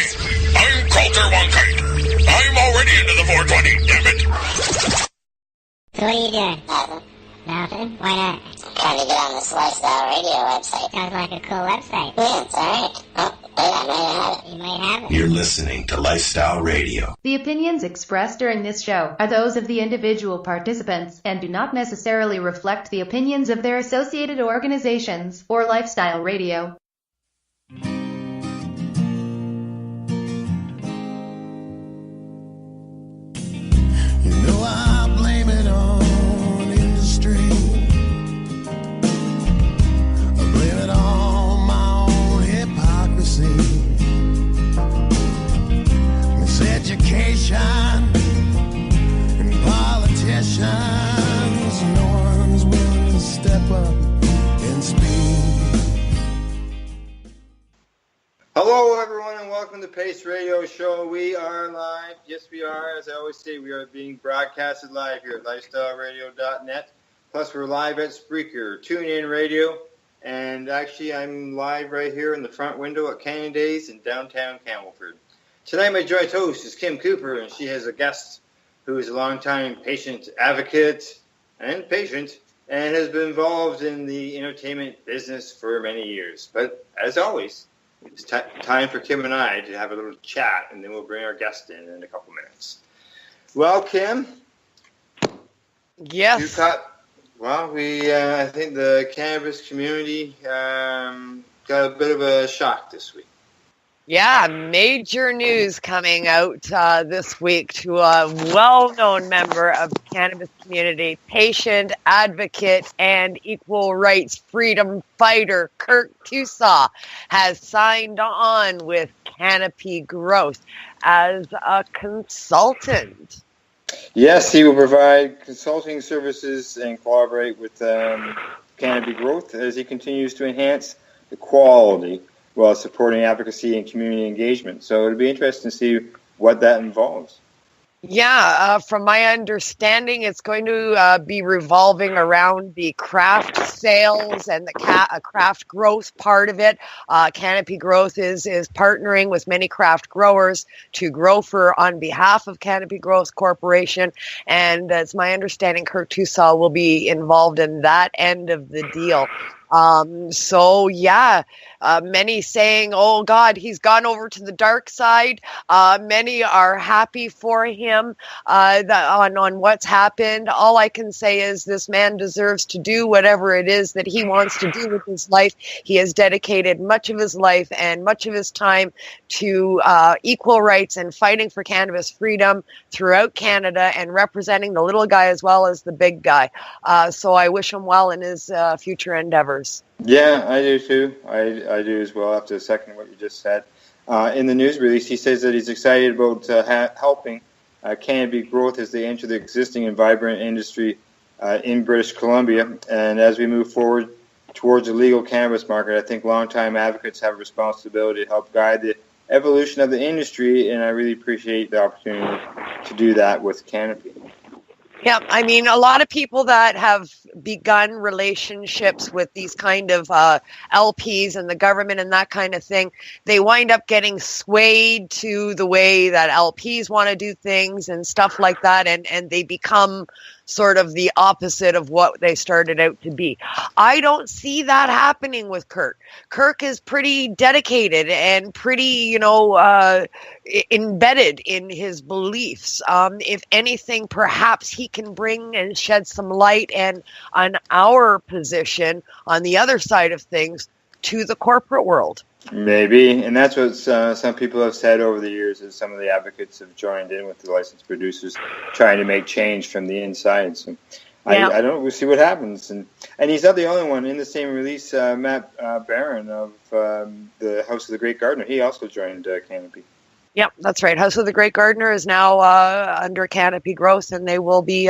I'm Coulter Wonkite. I'm already into the 420, damn it. So what are you doing? Nothing. Nothing? Why not? Trying to get on this Lifestyle Radio website. Sounds like a cool website. Yeah, it's alright. Oh, wait, I might have it. You might have it. You're listening to Lifestyle Radio. The opinions expressed during this show are those of the individual participants and do not necessarily reflect the opinions of their associated organizations or Lifestyle Radio. I blame it on industry. I blame it on my own hypocrisy. It's education and politicians. No one's willing to step up and speak. Hello, everyone, and welcome to Pace Radio Show. We are live. Yes, we are. As I always say, we are being broadcasted live here at lifestyleradio.net. Plus, we're live at Spreaker, TuneIn Radio, and actually, I'm live right here in the front window at Canyon Days in downtown Campbellford. Tonight, my joint host is Kim Cooper, and she has a guest who is a longtime patient advocate and patient, and has been involved in the entertainment business for many years. But as always, it's time for Kim and I to have a little chat, and then we'll bring our guest in a couple minutes. Well, Kim? Yes. I think the cannabis community got a bit of a shock this week. Yeah, major news coming out this week to a well-known member of the cannabis community, patient, advocate, and equal rights freedom fighter, Kurt Tusaw, has signed on with Canopy Growth as a consultant. Yes, he will provide consulting services and collaborate with Canopy Growth as he continues to enhance the quality while supporting advocacy and community engagement. So it'll be interesting to see what that involves. Yeah, from my understanding, it's going to be revolving around the craft sales and the craft growth part of it. Canopy Growth is partnering with many craft growers to grow on behalf of Canopy Growth Corporation. And it's my understanding Kurt Tusaw will be involved in that end of the deal. Many saying, oh God, he's gone over to the dark side. Many are happy for him on what's happened. All I can say is this man deserves to do whatever it is that he wants to do with his life. He has dedicated much of his life and much of his time to equal rights and fighting for cannabis freedom throughout Canada and representing the little guy as well as the big guy. So I wish him well in his future endeavors. Yeah, I do too. I do as well. I have to second what you just said. In the news release, he says that he's excited about helping Canopy Growth as they enter the existing and vibrant industry in British Columbia. And as we move forward towards a legal cannabis market, I think longtime advocates have a responsibility to help guide the evolution of the industry, and I really appreciate the opportunity to do that with Canopy. Yeah, I mean, a lot of people that have begun relationships with these kind of LPs and the government and that kind of thing, they wind up getting swayed to the way that LPs want to do things and stuff like that, and they become sort of the opposite of what they started out to be. I don't see that happening with Kirk. Kirk is pretty dedicated and pretty, embedded in his beliefs. If anything, perhaps he can bring and shed some light and on our position on the other side of things to the corporate world. Maybe, and that's what some people have said over the years, as some of the advocates have joined in with the licensed producers trying to make change from the inside. So yeah. I don't. We'll see what happens. And he's not the only one. In the same release, Matt Barron of the House of the Great Gardener, he also joined Canopy. Yep, that's right. House of the Great Gardener is now under Canopy Growth, and they will be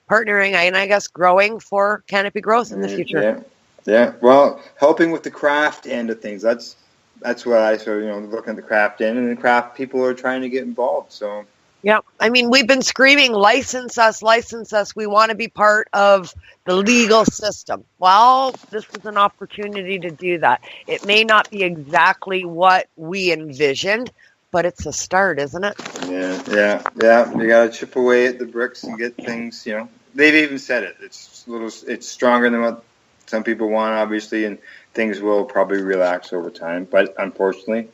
partnering and I guess growing for Canopy Growth in the future. Yeah. Well, helping with the craft end of things. That's what I sort of, looking at the craft end, and the craft people are trying to get involved. So yeah, I mean, we've been screaming, license us. We want to be part of the legal system. Well, this is an opportunity to do that. It may not be exactly what we envisioned, but it's a start, isn't it? Yeah. You got to chip away at the bricks and get things, They've even said it. It's stronger than what some people want, obviously, and things will probably relax over time. But unfortunately,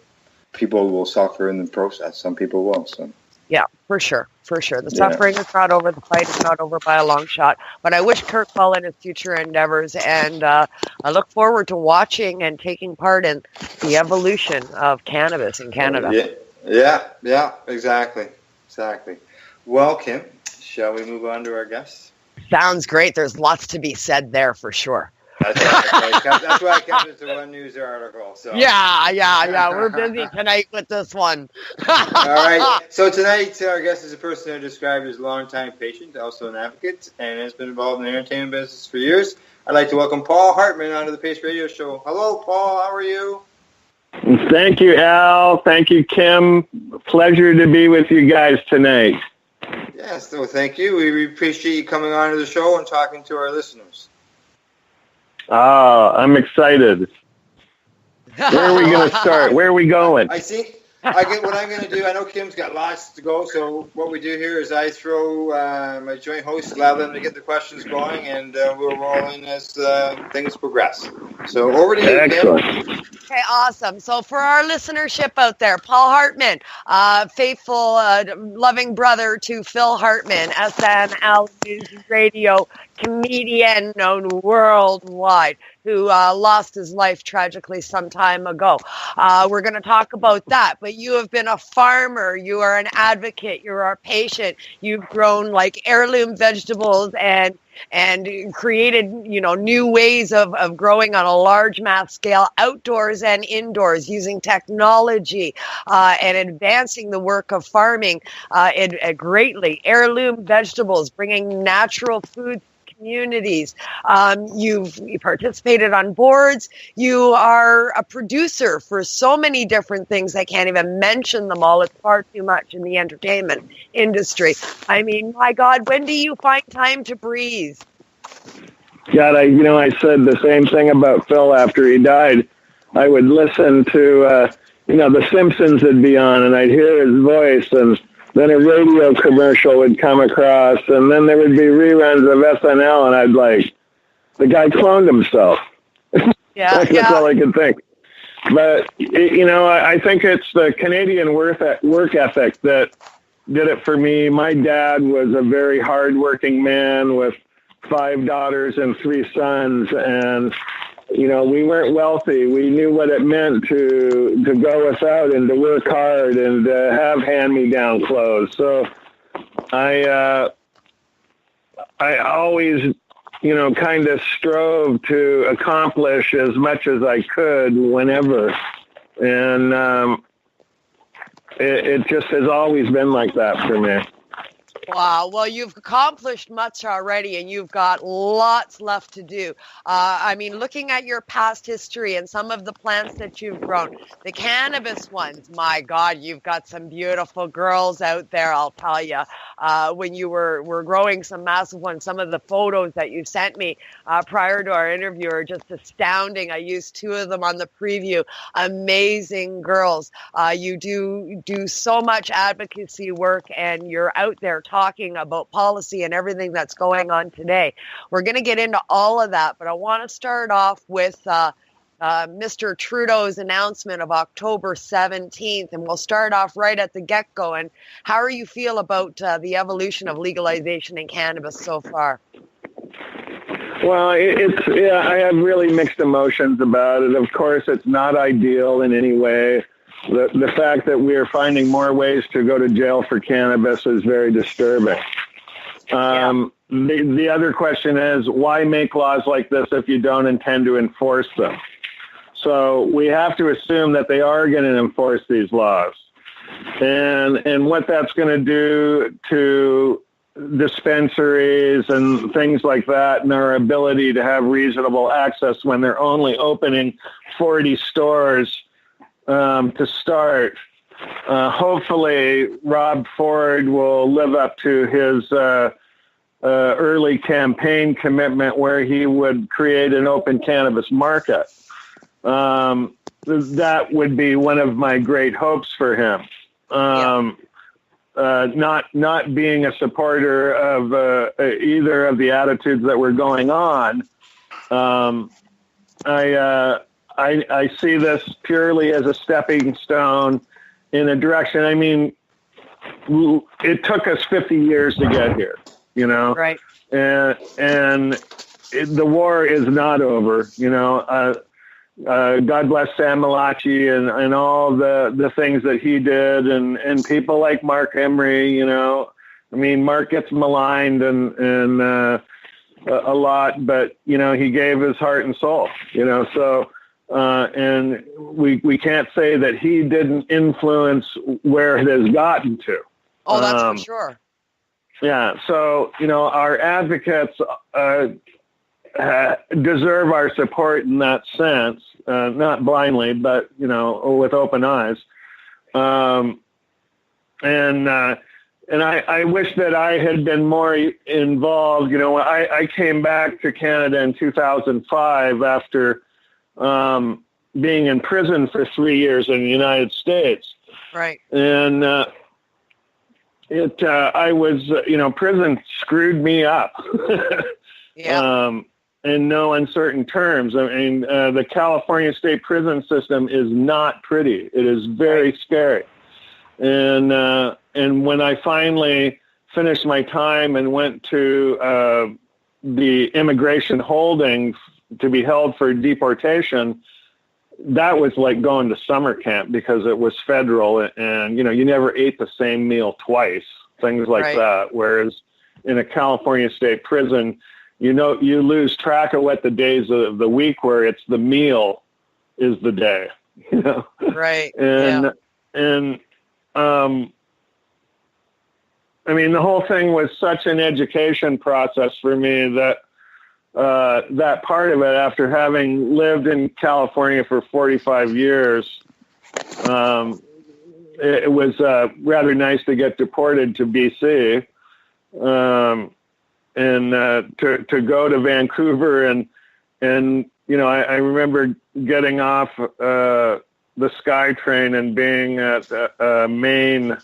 people will suffer in the process. Some people will. So. Yeah, for sure. The suffering is not over. The fight is not over by a long shot. But I wish Kurt well in his future endeavors, and I look forward to watching and taking part in the evolution of cannabis in Canada. Yeah, exactly. Well, Kim, shall we move on to our guests? Sounds great. There's lots to be said there for sure. That's why I kept it to one news article. So. Yeah. We're busy tonight with this one. All right. So tonight, our guest is a person who described as a longtime patient, also an advocate, and has been involved in the entertainment business for years. I'd like to welcome Paul Hartmann onto the Pace Radio Show. Hello, Paul. How are you? Thank you, Al. Thank you, Kim. Pleasure to be with you guys tonight. Yes, so thank you. We appreciate you coming on to the show and talking to our listeners. I'm excited. Where are we going to start? Where are we going? What I'm going to do, I know Kim's got lots to go, so what we do here is I throw my joint hosts, allow them to get the questions going, and we'll roll in as things progress. So over to you, Excellent. Kim. Okay, awesome. So for our listenership out there, Paul Hartmann, faithful, loving brother to Phil Hartmann, SNL News Radio comedian known worldwide, who lost his life tragically some time ago. We're going to talk about that, but you have been a farmer, you are an advocate, you're a patient, you've grown like heirloom vegetables and created, new ways of growing on a large mass scale, outdoors and indoors, using technology and advancing the work of farming greatly. Heirloom vegetables, bringing natural food communities. You've participated on boards. You are a producer for so many different things. I can't even mention them all. It's far too much in the entertainment industry. I mean, my God, when do you find time to breathe? God, I said the same thing about Phil after he died. I would listen to, The Simpsons would be on, and I'd hear his voice, and then a radio commercial would come across, and then there would be reruns of SNL, and I'd the guy cloned himself. Yeah, That's all I could think. But, I think it's the Canadian work ethic that did it for me. My dad was a very hardworking man with 5 daughters and 3 sons, and we weren't wealthy. We knew what it meant to go without and to work hard and to have hand-me-down clothes. So I always, kind of strove to accomplish as much as I could whenever. And it just has always been like that for me. Wow. Well, you've accomplished much already, and you've got lots left to do. Looking at your past history and some of the plants that you've grown, the cannabis ones, my God, you've got some beautiful girls out there, I'll tell you. When you were growing some massive ones, some of the photos that you sent me prior to our interview are just astounding. I used 2 of them on the preview. Amazing girls. You do so much advocacy work, and you're out there talking about policy and everything that's going on today. We're going to get into all of that, but I want to start off with Mr. Trudeau's announcement of October 17th, and we'll start off right at the get-go. And how do you feel about the evolution of legalization in cannabis so far? Well, I have really mixed emotions about it. Of course, it's not ideal in any way. The fact that we're finding more ways to go to jail for cannabis is very disturbing. The other question is, why make laws like this if you don't intend to enforce them? So we have to assume that they are going to enforce these laws. And what that's going to do to dispensaries and things like that and our ability to have reasonable access when they're only opening 40 stores to start. Hopefully, Rob Ford will live up to his early campaign commitment where he would create an open cannabis market. That would be one of my great hopes for him. not being a supporter of either of the attitudes that were going on. I see this purely as a stepping stone in a direction. I mean, it took us 50 years to get here, you know, right? And the war is not over, you know. God bless Sam Malachi and all the things that he did, and people like Mark Emery, you know. I mean, Mark gets maligned and a lot, but you know, he gave his heart and soul, you know. So and we can't say that he didn't influence where it has gotten to. Oh, that's for sure. Yeah. So you know, our advocates deserve our support in that sense, not blindly, but, you know, with open eyes. And I wish that I had been more involved. You know, I came back to Canada in 2005 after being in prison for 3 years in the United States. Right. And I was, you know, prison screwed me up. Yeah. In no uncertain terms. I mean, the California state prison system is not pretty. It is very scary. And when I finally finished my time and went to the immigration holding to be held for deportation, that was like going to summer camp because it was federal, and you know, you never ate the same meal twice, things like that. Whereas in a California state prison, you know, you lose track of what the days of the week were. It's the meal is the day, you know? Right. And I mean, the whole thing was such an education process for me that that part of it, after having lived in California for 45 years, it was rather nice to get deported to BC. And to go to Vancouver and you know, I remember getting off the SkyTrain and being at Maine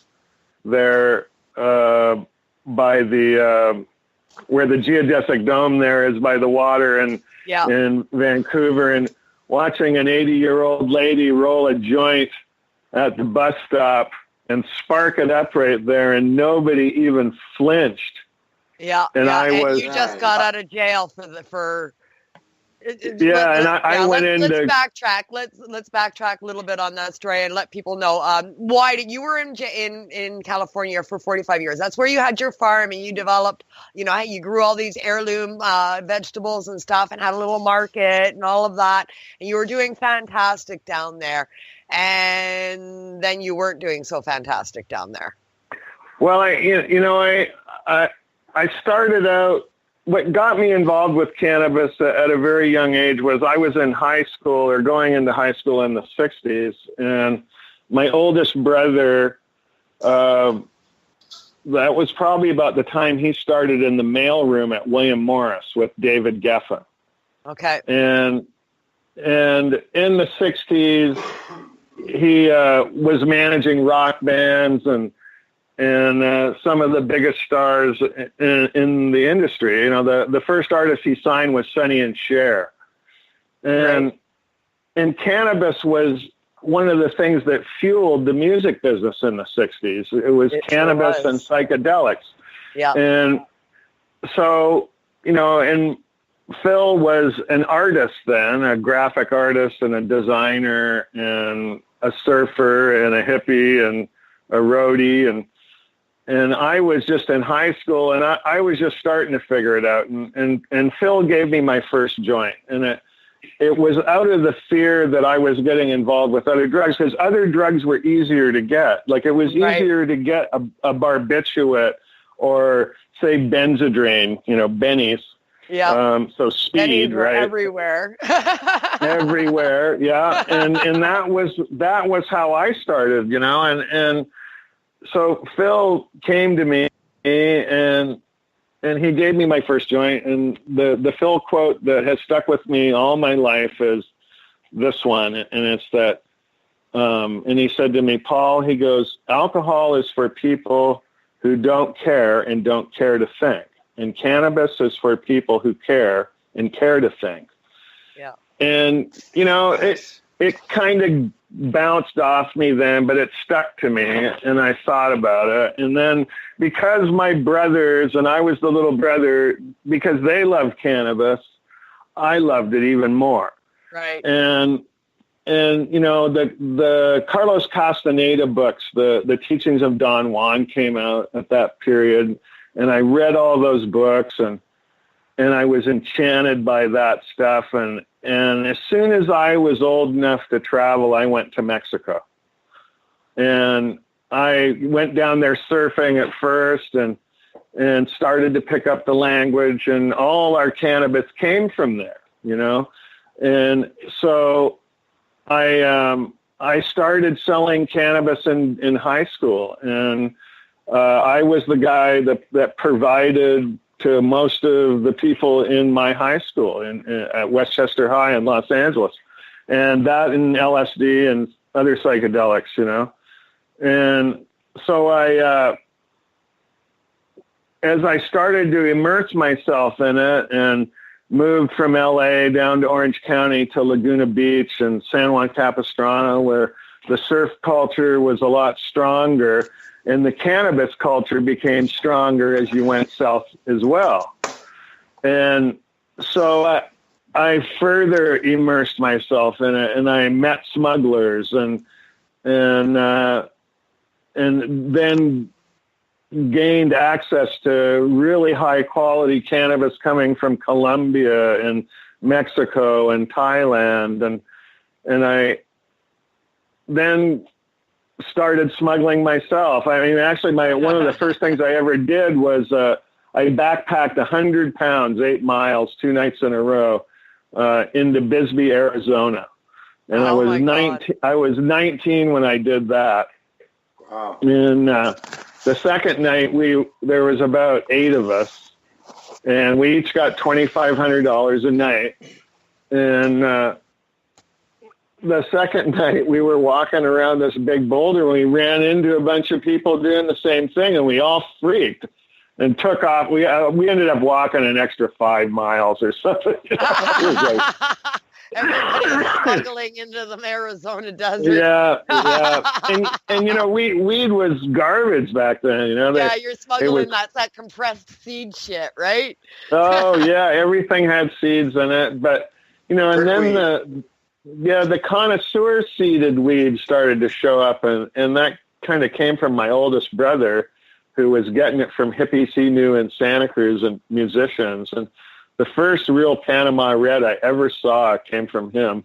there by the where the geodesic dome there is by the water, and in Vancouver, and watching an 80-year-old lady roll a joint at the bus stop and spark it up right there, and nobody even flinched. Yeah, and you just got out of jail for. I went into. Let's backtrack. Let's backtrack a little bit on that story and let people know why you were in California for 45 years. That's where you had your farm and you developed. You know, you grew all these heirloom vegetables and stuff, and had a little market and all of that. And you were doing fantastic down there. And then you weren't doing so fantastic down there. Well, I started out. What got me involved with cannabis at a very young age was I was in high school, or going into high school, in the 60s, and my oldest brother, that was probably about the time he started in the mailroom at William Morris with David Geffen. Okay. And in the 60s, he was managing rock bands and some of the biggest stars in the industry. You know, the first artist he signed was Sonny and Cher. And cannabis was one of the things that fueled the music business in the 60s. It was cannabis and psychedelics. Yeah. And so, you know, and Phil was an artist then, a graphic artist and a designer and a surfer and a hippie and a roadie, and I was just in high school, and I was just starting to figure it out. And Phil gave me my first joint, and it was out of the fear that I was getting involved with other drugs, because other drugs were easier to get. Like, it was easier to get a barbiturate or, say, Benzedrine, you know, bennies. Yeah. So speed, right? Everywhere. Everywhere. Yeah. And that was how I started, you know, and so Phil came to me and he gave me my first joint, and the Phil quote that has stuck with me all my life is this one, and it's that and he said to me, Paul, he goes, alcohol is for people who don't care and don't care to think. And cannabis is for people who care and care to think. Yeah. And, you know, it kind of bounced off me then, but it stuck to me, and I thought about it. And then because my brothers, and I was the little brother, because they loved cannabis, I loved it even more. Right. And you know, the Carlos Castaneda books, the Teachings of Don Juan came out at that period, and I read all those books, and I was enchanted by that stuff. And as soon as I was old enough to travel, I went to Mexico. And I went down there surfing at first and started to pick up the language, and all our cannabis came from there, you know. And so I started selling cannabis in high school, and I was the guy that provided to most of the people in my high school at Westchester High in Los Angeles, and that in LSD and other psychedelics, you know. And so as I started to immerse myself in it and moved from LA down to Orange County to Laguna Beach and San Juan Capistrano, where the surf culture was a lot stronger, and the cannabis culture became stronger as you went south as well. And so I further immersed myself in it, and I met smugglers and then gained access to really high quality cannabis coming from Colombia and Mexico and Thailand. And I then started smuggling myself. I mean, actually one of the first things I ever did was, I backpacked 100 pounds, 8 miles, 2 nights in a row, into Bisbee, Arizona. And I was 19 when I did that. Wow. And, the second night there was about 8 of us, and we each got $2,500 a night. And, the second night we were walking around this big boulder, and we ran into a bunch of people doing the same thing, and we all freaked and took off. We ended up walking an extra 5 miles or something. It was like, everybody's smuggling into the Arizona desert. Yeah. And you know, weed was garbage back then, you know. Yeah, you're smuggling that compressed seed shit, right? Oh, yeah, everything had seeds in it. But, you know, and then the connoisseur seeded weed started to show up, and that kind of came from my oldest brother, who was getting it from hippies he knew in Santa Cruz and musicians. And the first real Panama Red I ever saw came from him.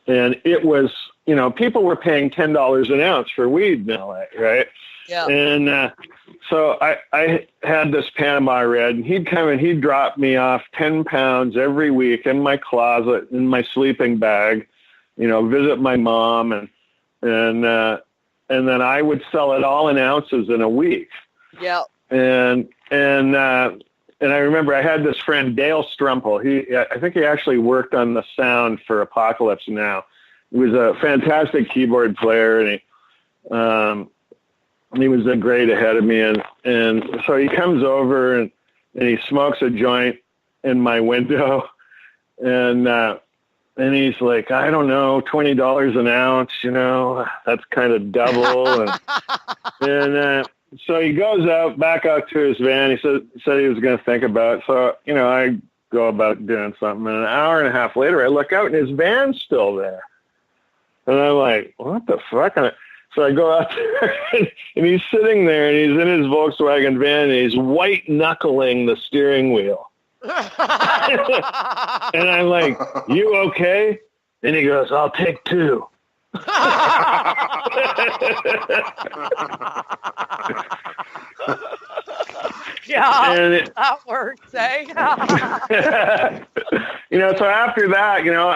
And it was, you know, people were paying $10 an ounce for weed in LA, right? Yeah. And so I had this Panama Red, and he'd come and he'd drop me off 10 pounds every week in my closet, in my sleeping bag, you know, visit my mom, and then I would sell it all in ounces in a week. Yeah. And I remember I had this friend, Dale Strumpel. I think he actually worked on the sound for Apocalypse Now. He was a fantastic keyboard player, and he was a grade ahead of me. And so he comes over and he smokes a joint in my window, and he's like, I don't know, $20 an ounce, you know, that's kind of double. And so he goes back out to his van. He said he was going to think about it. So, you know, I go about doing something. And an hour and a half later, I look out, and his van's still there. And I'm like, what the fuck? So I go out there, and he's sitting there, and he's in his Volkswagen van, and he's white-knuckling the steering wheel. And I'm like, you okay? And he goes, I'll take 2. Yeah, that works, eh? You know, so after that, you know,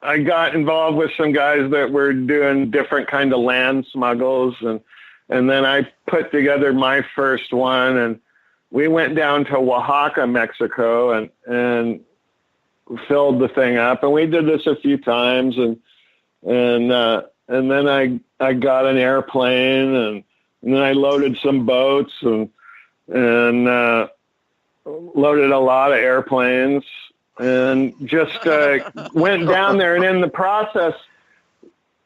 I got involved with some guys that were doing different kind of land smuggles, and then I put together my first one, and we went down to Oaxaca, Mexico, and filled the thing up, and we did this a few times, and and then I got an airplane, and then I loaded some boats and loaded a lot of airplanes, and just went down there, and in the process,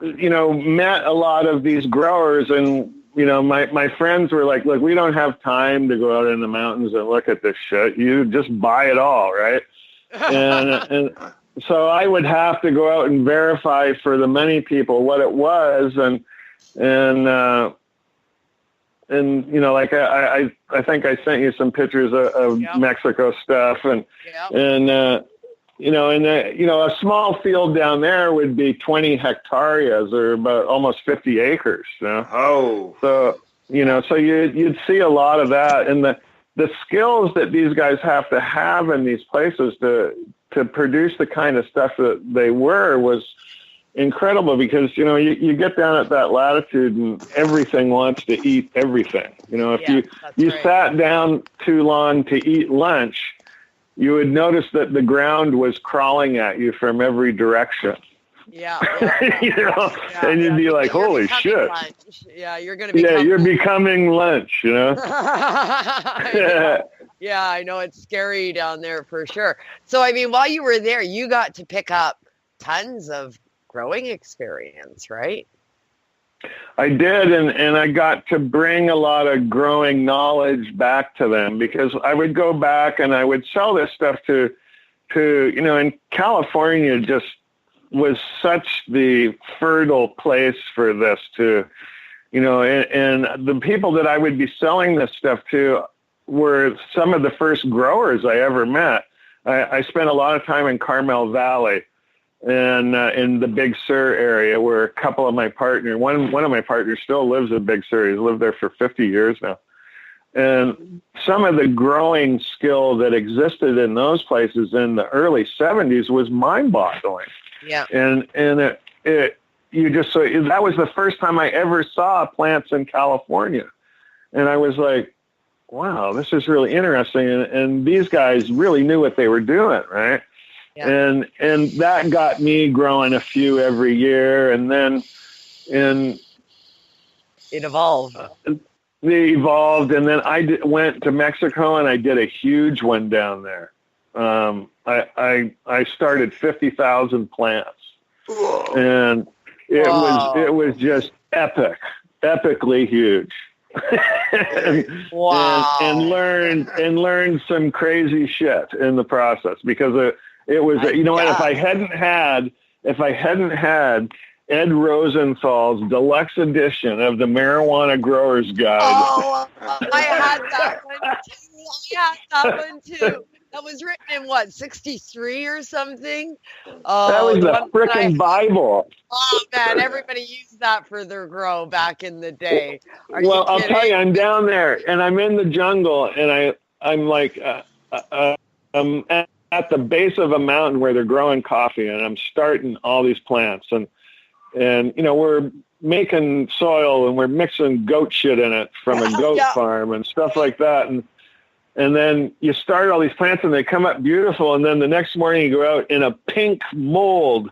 met a lot of these growers, and my friends were like, look, we don't have time to go out in the mountains and look at this shit. You just buy it all, right? And so I would have to go out and verify for the many people what it was, and like I think I sent you some pictures of Mexico stuff, and a small field down there would be 20 hectareas, or about almost 50 acres. Oh, so you'd see a lot of that, and the skills that these guys have to have in these places to produce the kind of stuff that they was incredible, because you get down at that latitude and everything wants to eat everything. If you sat down too long to eat lunch, you would notice that the ground was crawling at you from every direction. And you'd be like, holy shit. Lunch. Yeah, you're going to be. Yeah, you're becoming lunch, Yeah, I know it's scary down there for sure. So, I mean, while you were there, you got to pick up tons of growing experience, right? I did, and I got to bring a lot of growing knowledge back to them, because I would go back and I would sell this stuff to in California just was such the fertile place for this and the people that I would be selling this stuff to were some of the first growers I ever met. I spent a lot of time in Carmel Valley, and in the Big Sur area, where a couple of my partners, one of my partners still lives in Big Sur. He's lived there for 50 years now. And some of the growing skill that existed in those places in the early 70s was mind-boggling. Yeah. And that was the first time I ever saw plants in California. And I was like, wow, this is really interesting. And these guys really knew what they were doing, right? Yeah. And that got me growing a few every year, and then it evolved. They evolved, and then I went to Mexico, and I did a huge one down there. I started 50,000 plants, and it was just epically huge. Wow. and learned some crazy shit in the process, because it was, what, if I hadn't had Ed Rosenthal's deluxe edition of the Marijuana Grower's Guide. Oh, I had that one too. That was written in what, 63 or something? Oh, that was the frickin' Bible. Oh man, everybody used that for their grow back in the day. I'll tell you, I'm down there and I'm in the jungle, and I'm like, I'm at the base of a mountain where they're growing coffee, and I'm starting all these plants, and we're making soil, and we're mixing goat shit in it from a goat farm and stuff like that, and then you start all these plants, and they come up beautiful, and then the next morning you go out, and a pink mold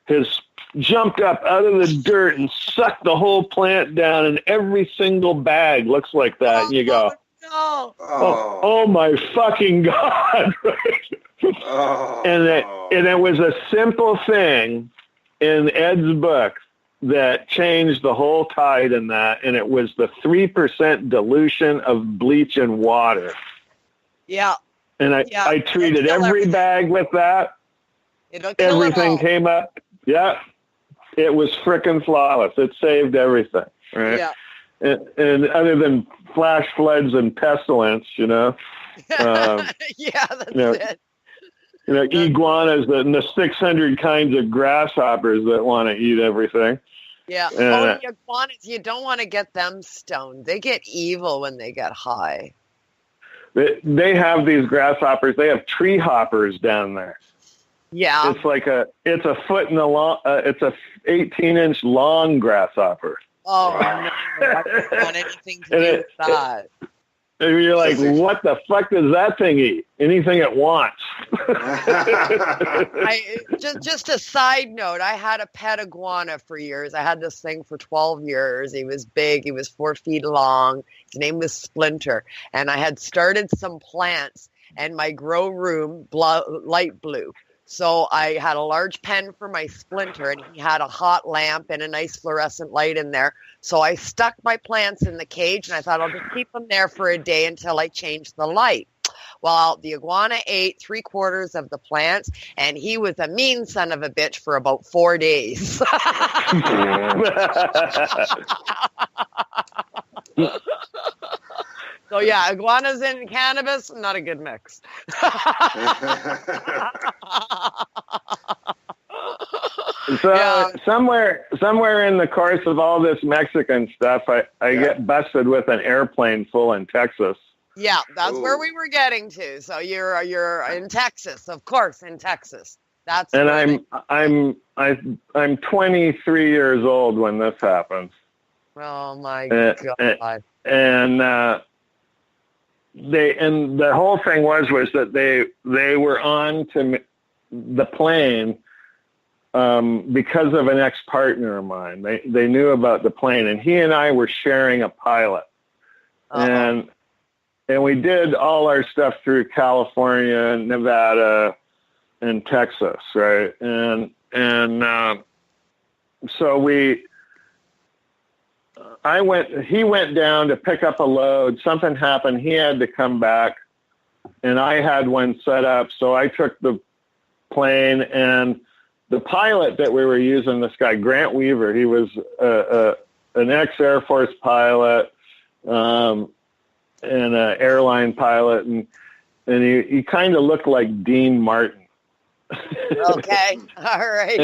has jumped up out of the dirt and sucked the whole plant down, and every single bag looks like that, and you go, oh my fucking God. And it was a simple thing in Ed's book that changed the whole tide in that, and it was the 3% dilution of bleach in water. Yeah. And I treated every bag with that. Everything came up. Yeah. It was frickin' flawless. It saved everything. Right. Yeah. And other than flash floods and pestilence, yeah, that's it. Iguanas and the 600 kinds of grasshoppers that want to eat everything. Yeah. The iguanas, you don't want to get them stoned. They get evil when they get high. They have these grasshoppers. They have tree hoppers down there. Yeah. It's a foot in the long. It's a 18-inch long grasshopper. Oh no! I don't want anything to do with that. And you're like, what the fuck does that thing eat? Anything it wants. Just a side note, I had a pet iguana for years. I had this thing for 12 years. He was big. He was 4 feet long. His name was Splinter. And I had started some plants, and my grow room light blue. So I had a large pen for my Splinter, and he had a hot lamp and a nice fluorescent light in there. So I stuck my plants in the cage, and I thought I'll just keep them there for a day until I change the light. Well, the iguana ate 3/4 of the plants, and he was a mean son of a bitch for about 4 days. So yeah, iguanas and cannabis, not a good mix. So somewhere in the course of all this Mexican stuff, I get busted with an airplane full in Texas. Yeah, that's where we were getting to. So you're in Texas, of course, in Texas. That's and I'm 23 years old when this happens. Oh my God! And the whole thing was that they were on to the plane because of an ex-partner of mine. They knew about the plane, and he and I were sharing a pilot. And we did all our stuff through California, Nevada, and Texas, right? And so he went down to pick up a load. Something happened. He had to come back, and I had one set up. So I took the plane, and the pilot that we were using, this guy, Grant Weaver, he was an ex-Air Force pilot and an airline pilot, and he kind of looked like Dean Martin. Okay, all right.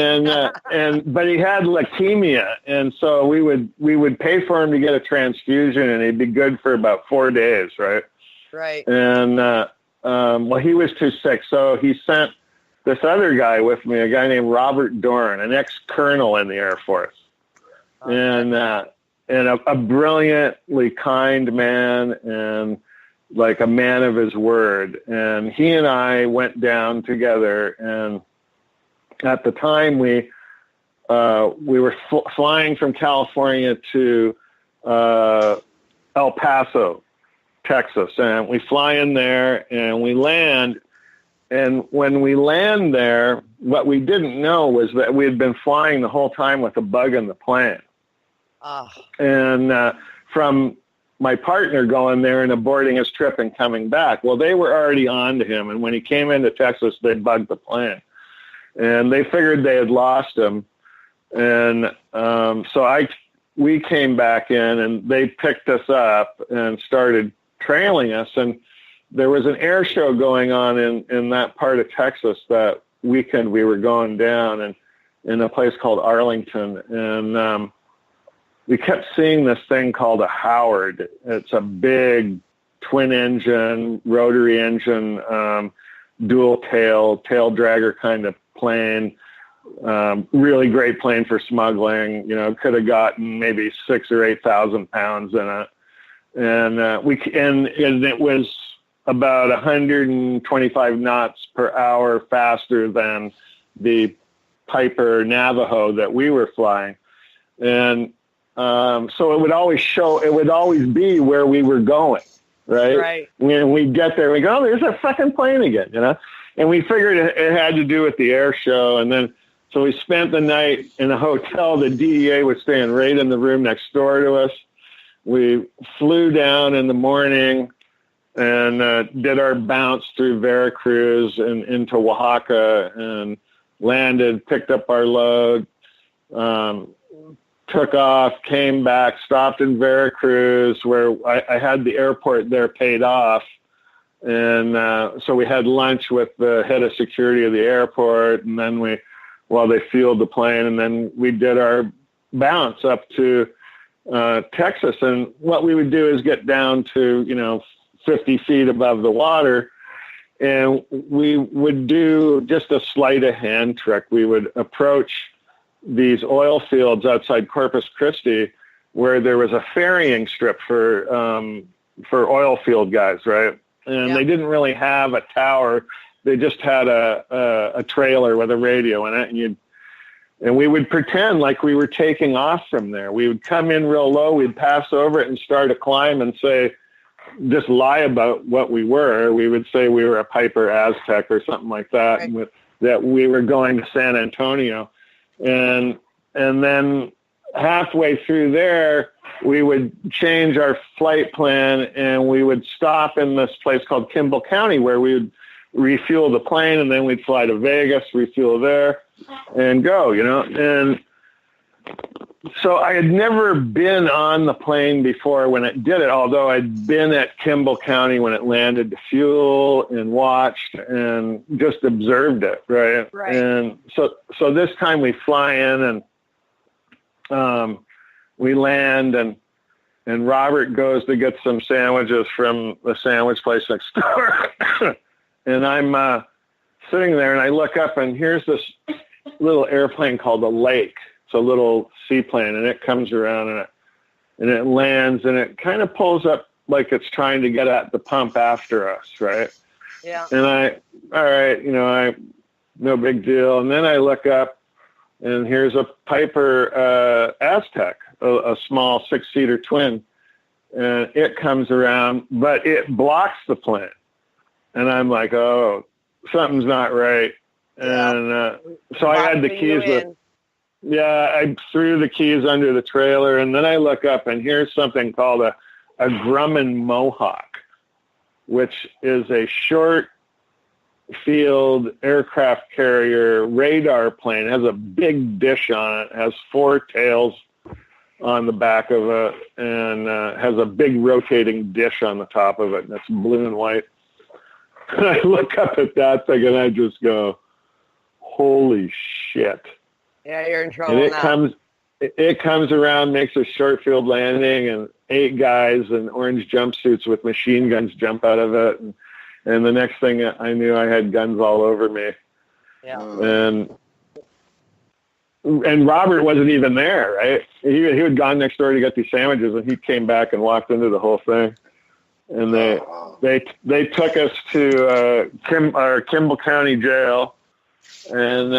But he had leukemia, and so we would pay for him to get a transfusion, and he'd be good for about 4 days, right? Right. And well, he was too sick, so he sent this other guy with me, a guy named Robert Dorn, an ex-colonel in the Air Force, and a brilliantly kind man, and like a man of his word. And he and I went down together, and at the time we were flying from California to El Paso, Texas, and we fly in there and we land. And when we land there, what we didn't know was that we had been flying the whole time with a bug in the plane. And from my partner going there and aborting his trip and coming back, well, they were already on to him. And when he came into Texas, they bugged the plane. And they figured they had lost him. And so we came back in, and they picked us up and started trailing us. And there was an air show going on in that part of Texas that weekend. We were going down and in a place called Arlington. And we kept seeing this thing called a Howard. It's a big twin engine, rotary engine, dual tail dragger kind of plane. Really great plane for smuggling. Could have gotten maybe 6,000 or 8,000 pounds in it. And it was about 125 knots per hour faster than the Piper Navajo that we were flying. And so it would always be where we were going, right? Right. When we get there, we go, oh, there's a fucking plane again, And we figured it had to do with the air show. And then, so we spent the night in a hotel. The DEA was staying right in the room next door to us. We flew down in the morning and did our bounce through Veracruz and into Oaxaca, and landed, picked up our load, took off, came back, stopped in Veracruz, where I had the airport there paid off. And so we had lunch with the head of security of the airport, and then they fueled the plane, and then we did our bounce up to Texas. And what we would do is get down to, 50 feet above the water, and we would do just a sleight of hand trick. We would approach these oil fields outside Corpus Christi, where there was a ferrying strip for oil field guys, right? And they didn't really have a tower. They just had a trailer with a radio in it, and we would pretend like we were taking off from there. We would come in real low, we'd pass over it and start to climb and say, just lie about what we were. We would say we were a Piper Aztec or something like that, and that we were going to San Antonio. And then halfway through there, we would change our flight plan and we would stop in this place called Kimball County where we would refuel the plane, and then we'd fly to Vegas, refuel there, and go, And so I had never been on the plane before when it did it, although I'd been at Kimball County when it landed to fuel and watched and just observed it, right? And so this time we fly in and we land, and Robert goes to get some sandwiches from the sandwich place next door. And I'm sitting there, and I look up, and here's this little airplane called a Lake. It's a little seaplane, and it comes around, and it lands, and it kind of pulls up like it's trying to get at the pump after us, right? Yeah. And all right, no big deal. And then I look up, and here's a Piper Aztec, a small 6-seater twin, and it comes around, but it blocks the plane. And I'm like, oh, something's not right. And so I had the keys I threw the keys under the trailer, and then I look up, and here's something called a Grumman Mohawk, which is a short field aircraft carrier radar plane. It has a big dish on it, has 4 tails on the back of it, and has a big rotating dish on the top of it, and it's blue and white. And I look up at that thing, and I just go, holy shit. Yeah, you're in trouble and it comes around, makes a short field landing, and 8 guys in orange jumpsuits with machine guns jump out of it. And the next thing I knew, I had guns all over me. Yeah. And Robert wasn't even there, right? He had gone next door to get these sandwiches, and he came back and walked into the whole thing. And they took us to Kimball County Jail, and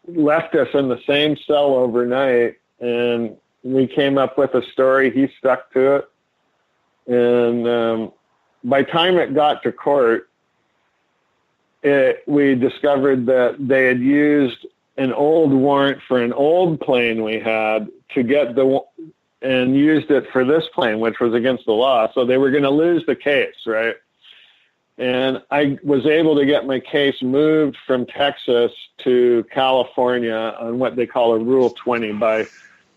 left us in the same cell overnight, and we came up with a story. He stuck to it. And by the time it got to court, we discovered that they had used an old warrant for an old plane we had to get and used it for this plane, which was against the law. So they were going to lose the case, right? And I was able to get my case moved from Texas to California on what they call a Rule 20 by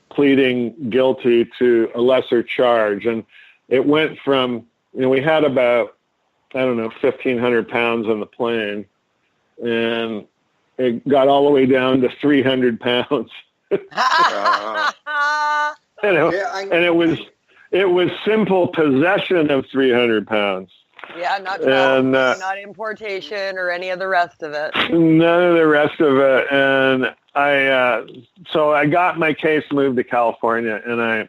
pleading guilty to a lesser charge. And it went from, we had about, 1,500 pounds on the plane, and it got all the way down to 300 pounds. And it was simple possession of 300 pounds. Yeah, not importation or any of the rest of it. None of the rest of it. And so I got my case moved to California, and I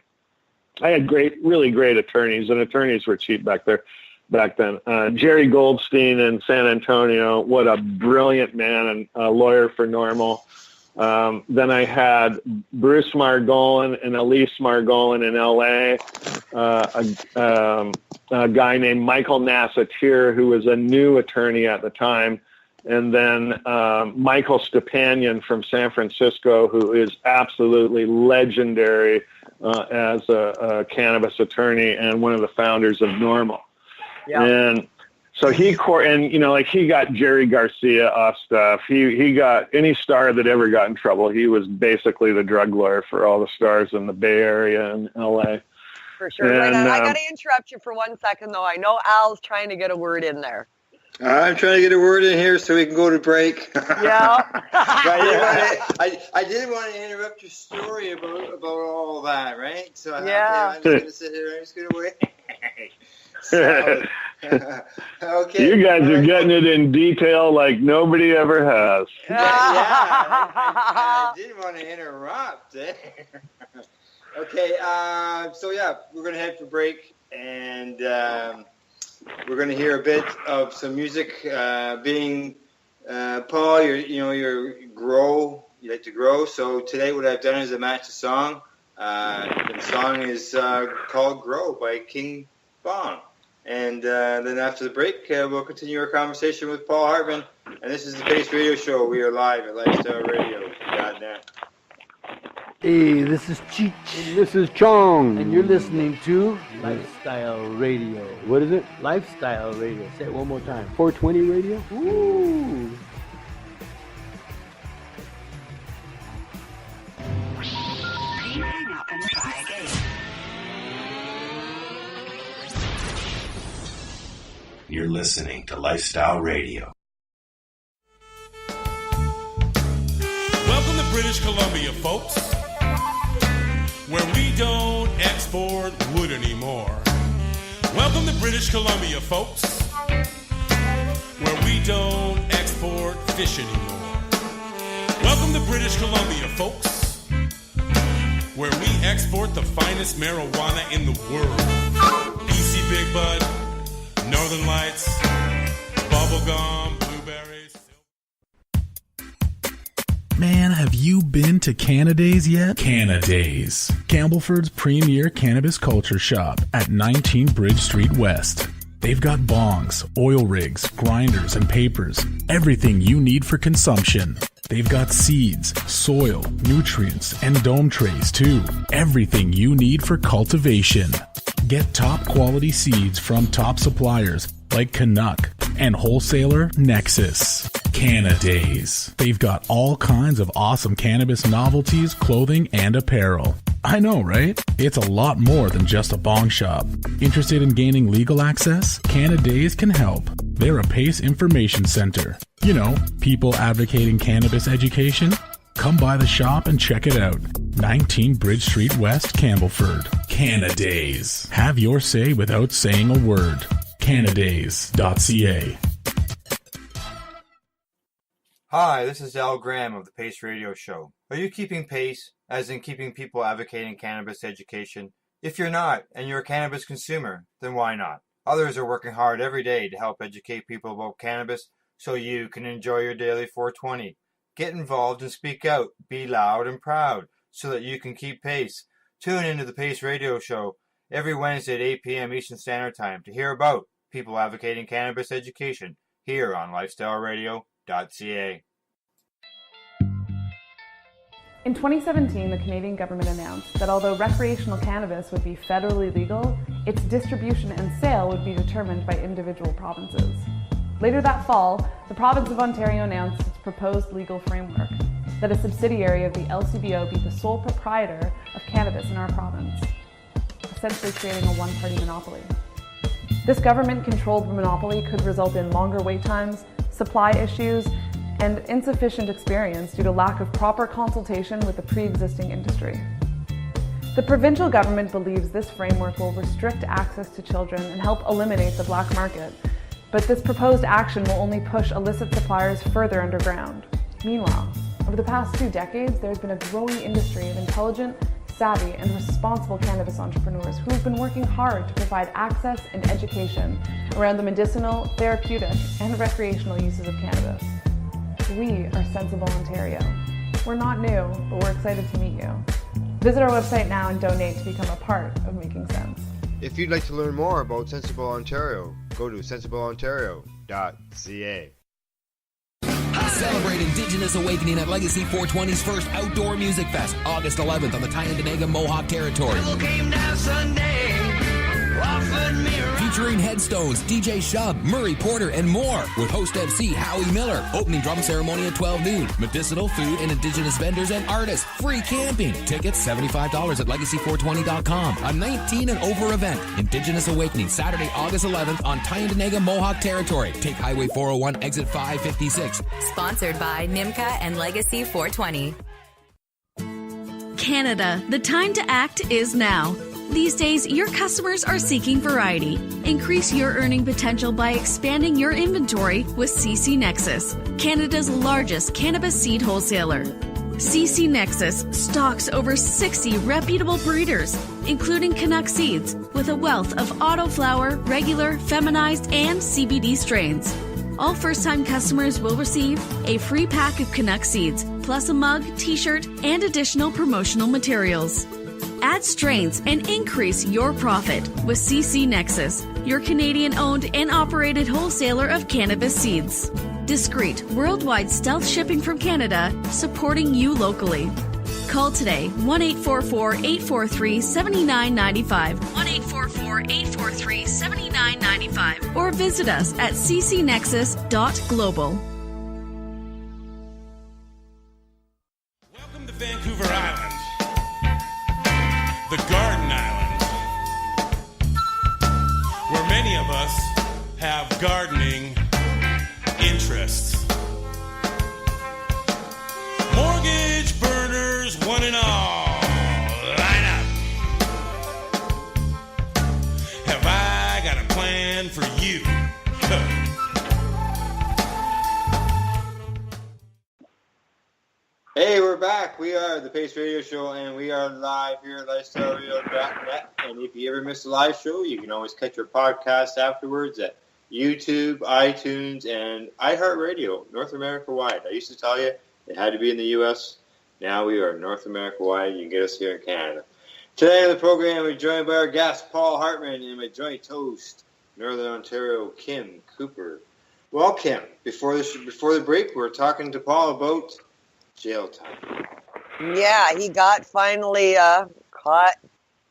had really great attorneys, and attorneys were cheap back then. Jerry Goldstein in San Antonio, what a brilliant man, and a lawyer for Normal. Then I had Bruce Margolin and Elise Margolin in L.A., a guy named Michael Nassatir, who was a new attorney at the time, and then Michael Stepanian from San Francisco, who is absolutely legendary as a cannabis attorney and one of the founders of Normal. Yeah. And so he got Jerry Garcia off stuff. He got any star that ever got in trouble. He was basically the drug lawyer for all the stars in the Bay Area and LA. For sure. And, I got to interrupt you for 1 second, though. I know Al's trying to get a word in there. I'm trying to get a word in here so we can go to break. Yeah. I didn't want to interrupt your story about all that, right? So I'm just going to sit here and I'm just going to wait. Okay. You guys are getting it in detail like nobody ever has. I didn't want to interrupt. Okay, so yeah, we're going to head for break, and we're going to hear a bit of some music. Being Paul, you like to grow. So today, what I've done is I matched a song. The song is called "Grow" by King Bong. And then after the break, we'll continue our conversation with Paul Hartmann. And this is the Pace Radio Show. We are live at lifestyleradio.net. Hey, this is Cheech. And this is Chong. And you're listening to Lifestyle Radio. What is it? Lifestyle Radio. Say it one more time. 420 Radio? Ooh. Hang up and try again. You're listening to Lifestyle Radio. Welcome to British Columbia, folks, where we don't export wood anymore. Welcome to British Columbia, folks, where we don't export fish anymore. Welcome to British Columbia, folks, where we export the finest marijuana in the world. BC Big Bud, Northern Lights, bubblegum, blueberries. Man, have you been to Canadays yet? Canadays, Campbellford's premier cannabis culture shop at 19 Bridge Street West. They've got bongs, oil rigs, grinders, and papers. Everything you need for consumption. They've got seeds, soil, nutrients, and dome trays too. Everything you need for cultivation. Get top quality seeds from top suppliers like Canuck and wholesaler Nexus. Canadays. They've got all kinds of awesome cannabis novelties, clothing, and apparel. I know, right? It's a lot more than just a bong shop. Interested in gaining legal access? Canadays can help. They're a PACE information center. You know, people advocating cannabis education. Come by the shop and check it out. 19 Bridge Street West, Campbellford. Canadays. Have your say without saying a word. Canadays.ca. Hi, this is Al Graham of the Pace Radio Show. Are you keeping pace, as in keeping people advocating cannabis education? If you're not, and you're a cannabis consumer, then why not? Others are working hard every day to help educate people about cannabis so you can enjoy your daily 420. Get involved and speak out. Be loud and proud so that you can keep pace. Tune into the Pace Radio Show every Wednesday at 8 p.m. Eastern Standard Time to hear about people advocating cannabis education here on lifestyleradio.ca. In 2017, the Canadian government announced that although recreational cannabis would be federally legal, its distribution and sale would be determined by individual provinces. Later that fall, the province of Ontario announced its proposed legal framework, that a subsidiary of the LCBO be the sole proprietor of cannabis in our province, essentially creating a one-party monopoly. This government-controlled monopoly could result in longer wait times, supply issues, and insufficient experience due to lack of proper consultation with the pre-existing industry. The provincial government believes this framework will restrict access to children and help eliminate the black market, but this proposed action will only push illicit suppliers further underground. Meanwhile, over the past 2 decades, there's been a growing industry of intelligent, savvy, and responsible cannabis entrepreneurs who have been working hard to provide access and education around the medicinal, therapeutic, and recreational uses of cannabis. We are Sensible Ontario. We're not new, but we're excited to meet you. Visit our website now and donate to become a part of Making Sense. If you'd like to learn more about Sensible Ontario, go to sensibleontario.ca. Celebrate Indigenous Awakening at Legacy 420's first outdoor music fest, August 11th on the Tyendinaga Mohawk Territory. Featuring Headstones, DJ Shub, Murray Porter, and more, with host MC Howie Miller. Opening drum ceremony at 12 noon. Medicinal, food, and Indigenous vendors and artists. Free camping. Tickets $75 at legacy420.com. A 19 and over event. Indigenous Awakening, Saturday, August 11th on Tyendinaga Mohawk Territory. Take Highway 401, exit 556. Sponsored by NIMCA and Legacy 420. Canada, the time to act is now. These days, your customers are seeking variety. Increase your earning potential by expanding your inventory with CC Nexus, Canada's largest cannabis seed wholesaler. CC Nexus stocks over 60 reputable breeders, including Canuck seeds, with a wealth of autoflower, regular, feminized, and CBD strains. All first-time customers will receive a free pack of Canuck seeds, plus a mug, t-shirt, and additional promotional materials. Add strains and increase your profit with CC Nexus, your Canadian-owned and operated wholesaler of cannabis seeds. Discreet, worldwide stealth shipping from Canada, supporting you locally. Call today, 1-844-843-7995, 1-844-843-7995, or visit us at ccnexus.global. Welcome to Vancouver Island, the Garden Island, where many of us have gardening interests. Mortgage burners, one and all, line up. Have I got a plan for you? Hey, we're back. We are the Pace Radio Show, and we are live here at lifestyleradio.net. And if you ever miss a live show, you can always catch our podcast afterwards at YouTube, iTunes, and iHeartRadio, North America wide. I used to tell you it had to be in the U.S. Now we are North America wide. You can get us here in Canada. Today on the program, we're joined by our guest, Paul Hartmann, and my joint host, Northern Ontario, Kim Cooper. Well, Kim, before the break, we're talking to Paul about jail time. Yeah, he got finally caught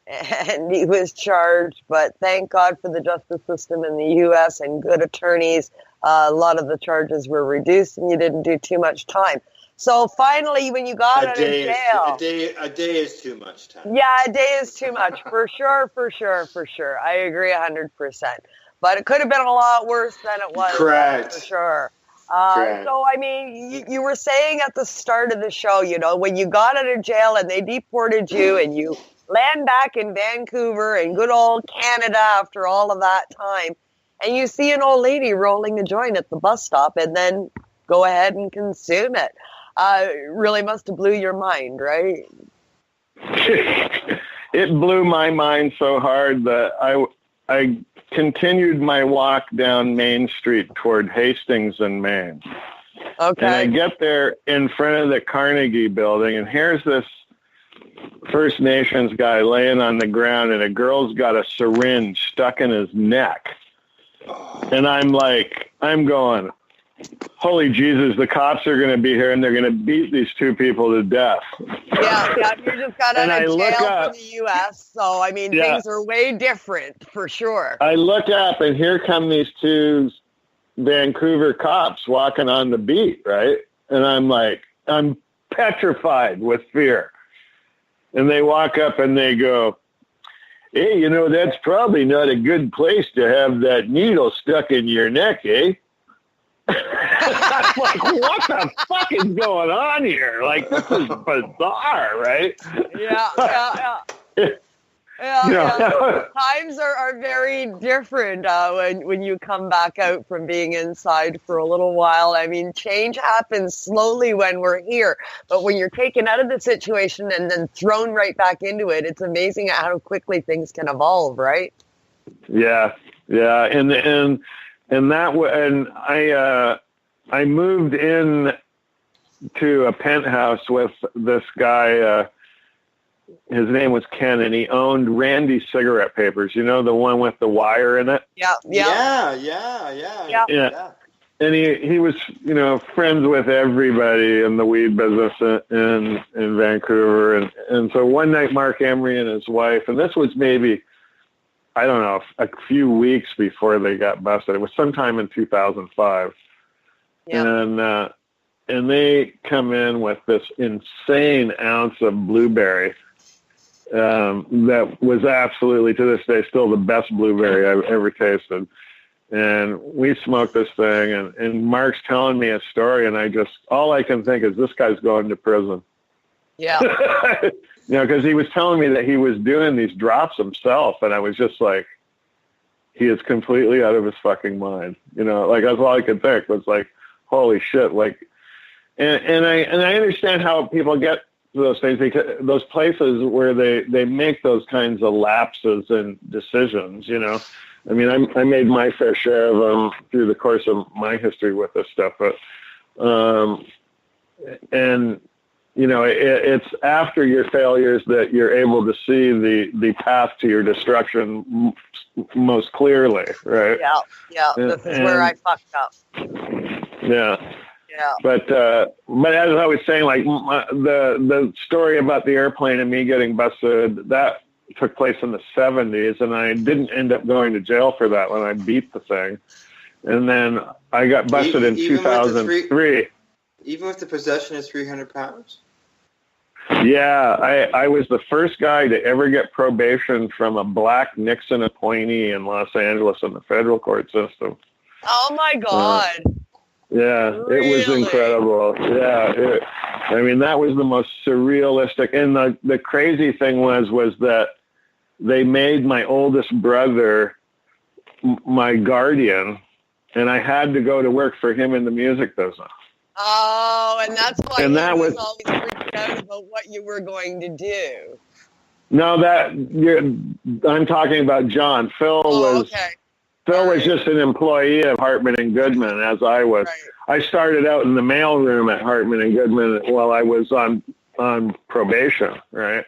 and he was charged, but thank God for the justice system in the U.S. and good attorneys. A lot of the charges were reduced and you didn't do too much time. So finally, when you got out of jail... A day is too much time. Yeah, a day is too much, for sure. I agree 100%. But it could have been a lot worse than it was. Correct. For sure. So, I mean, you were saying at the start of the show, you know, when you got out of jail and they deported you and you land back in Vancouver and good old Canada after all of that time, and you see an old lady rolling a joint at the bus stop and then go ahead and consume it. It really must have blew your mind, right? It blew my mind so hard that I continued my walk down Main Street toward Hastings and Main. Okay. And I get there in front of the Carnegie building, and here's this First Nations guy laying on the ground, and a girl's got a syringe stuck in his neck. And I'm going, holy Jesus, the cops are going to be here, and they're going to beat these two people to death. Yeah, you just got out of jail from the U.S., so, I mean, things are way different, for sure. I look up, and here come these two Vancouver cops walking on the beat, right? And I'm petrified with fear. And they walk up, and they go, hey, you know, that's probably not a good place to have that needle stuck in your neck, eh? I'm like, what the fuck is going on here? Like, this is bizarre, right? Yeah. Times are very different when you come back out from being inside for a little while. I mean, change happens slowly when we're here, but when you're taken out of the situation and then thrown right back into it, it's amazing how quickly things can evolve, right? Yeah, and I moved in to a penthouse with this guy. His name was Ken, and he owned Randy cigarette papers. You know, the one with the wire in it? Yeah. And he was, you know, friends with everybody in the weed business in Vancouver. And so one night, Mark Emery and his wife, and this was maybe, I don't know, a few weeks before they got busted. It was sometime in 2005. Yeah. And they come in with this insane ounce of blueberry that was absolutely, to this day, still the best blueberry I've ever tasted. And we smoked this thing, and Mark's telling me a story, and all I can think is this guy's going to prison. Yeah. because he was telling me that he was doing these drops himself, and I was just like, he is completely out of his fucking mind. Like that's all I could think was like, holy shit. Like, and I understand how people get those things, because those places where they make those kinds of lapses in decisions, I mean, I made my fair share of them through the course of my history with this stuff, but, it's after your failures that you're able to see the path to your destruction most clearly, right? Yeah. This is where I fucked up. Yeah. Yeah. But as I was saying, like the story about the airplane and me getting busted, that took place in the 70s, and I didn't end up going to jail for that when I beat the thing. And then I got busted in 2003. Even with the possession of 300 pounds? Yeah, I was the first guy to ever get probation from a black Nixon appointee in Los Angeles in the federal court system. Oh, my God. Yeah, Really? It was incredible. Yeah, I mean, that was the most surrealistic. And the crazy thing was that they made my oldest brother my guardian, and I had to go to work for him in the music business. Oh, and that's why and that was always freaked out about what you were going to do. No, I'm talking about John. Phil was just an employee of Hartmann and Goodman, as I was. Right. I started out in the mailroom at Hartmann and Goodman while I was on probation, right?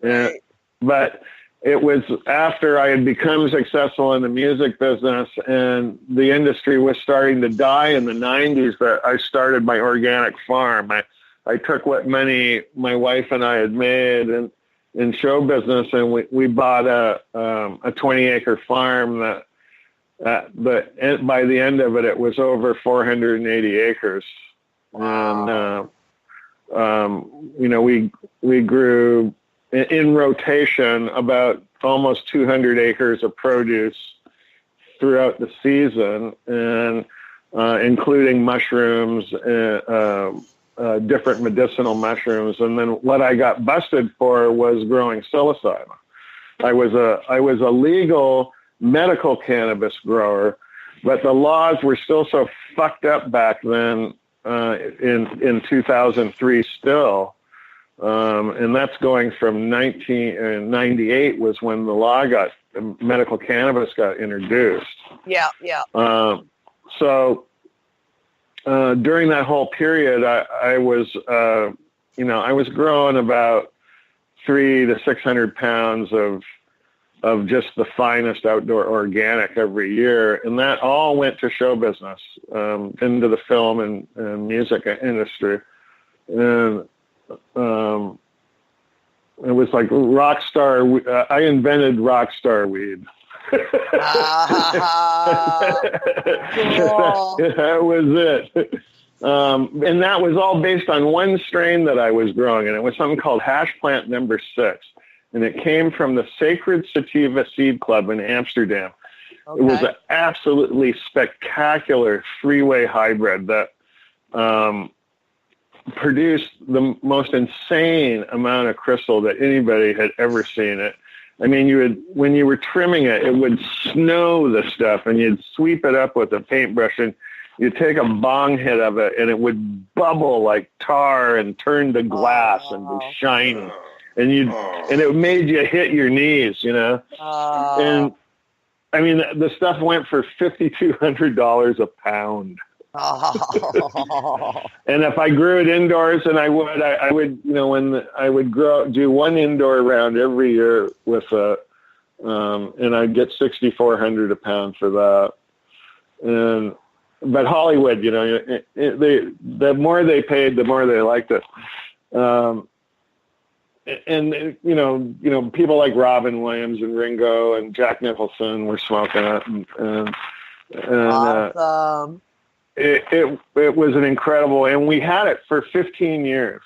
Right. But it was after I had become successful in the music business and the industry was starting to die in the 90s that I started my organic farm. I took what money my wife and I had made in show business, and we bought a 20-acre farm that by the end of it was over 480 acres. Wow. And we grew in rotation about almost 200 acres of produce throughout the season, and including mushrooms, different medicinal mushrooms. And then what I got busted for was growing psilocybin. I was a legal medical cannabis grower, but the laws were still so fucked up back then in 2003 still. And that's going from 1998 was when the medical cannabis got introduced. Yeah. So during that whole period, I was growing about 300 to 600 pounds of just the finest outdoor organic every year. And that all went to show business, into the film and music industry. And it was like rock star. I invented rock star weed. Cool. That was it. And that was all based on one strain that I was growing, and it was something called hash plant number 6. And it came from the Sacred Sativa Seed Club in Amsterdam. Okay. It was an absolutely spectacular 3-way hybrid that produced the most insane amount of crystal that anybody had ever seen. It. I mean, when you were trimming it, it would snow the stuff, and you'd sweep it up with a paintbrush, and you'd take a bong hit of it, and it would bubble like tar and turn to glass and be shiny. And it made you hit your knees, And I mean, the stuff went for $5,200 a pound. And if I grew it indoors, and I would, I would do one indoor round every year with and I'd get $6,400 a pound for that. But Hollywood, the more they paid, the more they liked it. And people like Robin Williams and Ringo and Jack Nicholson were smoking it, and awesome. It was an incredible, and we had it for 15 years.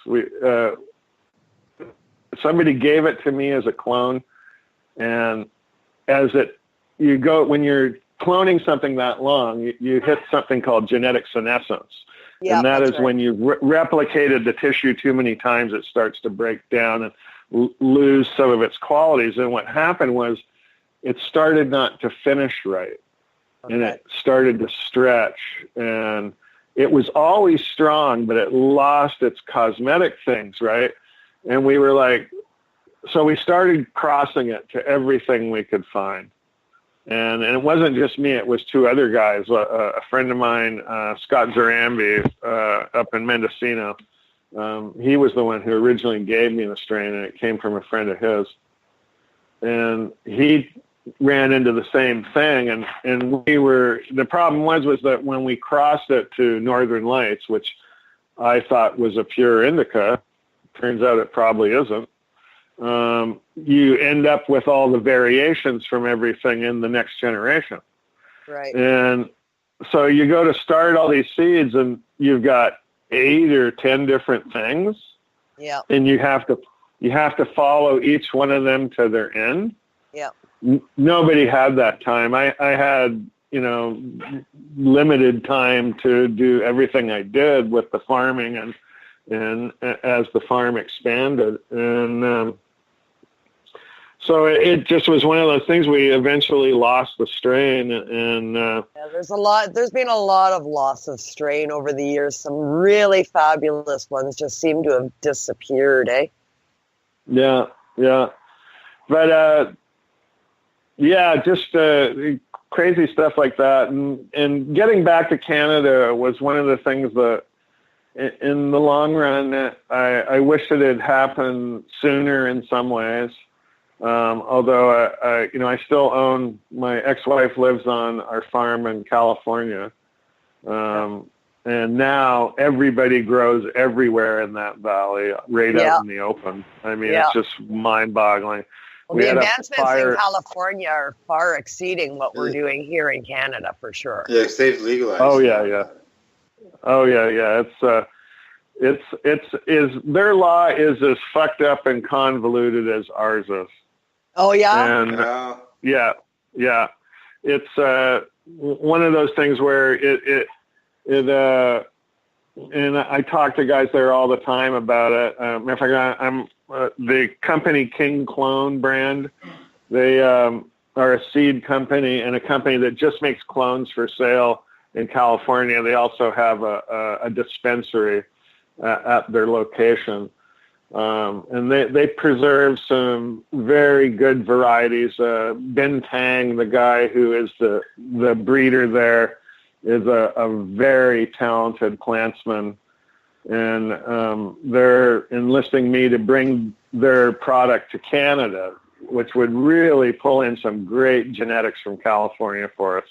Somebody gave it to me as a clone, and when you're cloning something that long, you hit something called genetic senescence. Yeah, and that is right. when you've replicated the tissue too many times, it starts to break down. And lose some of its qualities. And what happened was it started not to finish right. Okay. And it started to stretch. And it was always strong, but it lost its cosmetic things, right? And we were like, so we started crossing it to everything we could find. And it wasn't just me, it was two other guys. A friend of mine, Scott Zarambi, up in Mendocino, he was the one who originally gave me the strain, and it came from a friend of his. And he ran into the same thing, and the problem was that when we crossed it to Northern Lights, which I thought was a pure indica, turns out it probably isn't. You end up with all the variations from everything in the next generation. Right. And so you go to start all these seeds and you've got 8 or 10 different things. Yeah. And you have to follow each one of them to their end. Yeah. Nobody had that time. I had, limited time to do everything I did with the farming and as the farm expanded. And, so it just was one of those things. We eventually lost the strain, and there's been a lot of loss of strain over the years. Some really fabulous ones just seem to have disappeared, eh? Yeah. But just crazy stuff like that. And getting back to Canada was one of the things that, in the long run, I wish it had happened sooner in some ways. Although I still own, my ex-wife lives on our farm in California, and now everybody grows everywhere in that valley, right out in the open. I mean, it's just mind-boggling. Well, the advancements in California are far exceeding what we're doing here in Canada, for sure. Yeah, they've legalized. Oh yeah. It's their law is as fucked up and convoluted as ours is. Oh yeah. And it's one of those things where it and I talk to guys there all the time about it. Matter of fact, I'm the company King Clone brand. They are a seed company and a company that just makes clones for sale in California. They also have a dispensary at their location. And they preserve some very good varieties. Ben Tang, the guy who is the breeder there, is a very talented plantsman. And they're enlisting me to bring their product to Canada, which would really pull in some great genetics from California for us.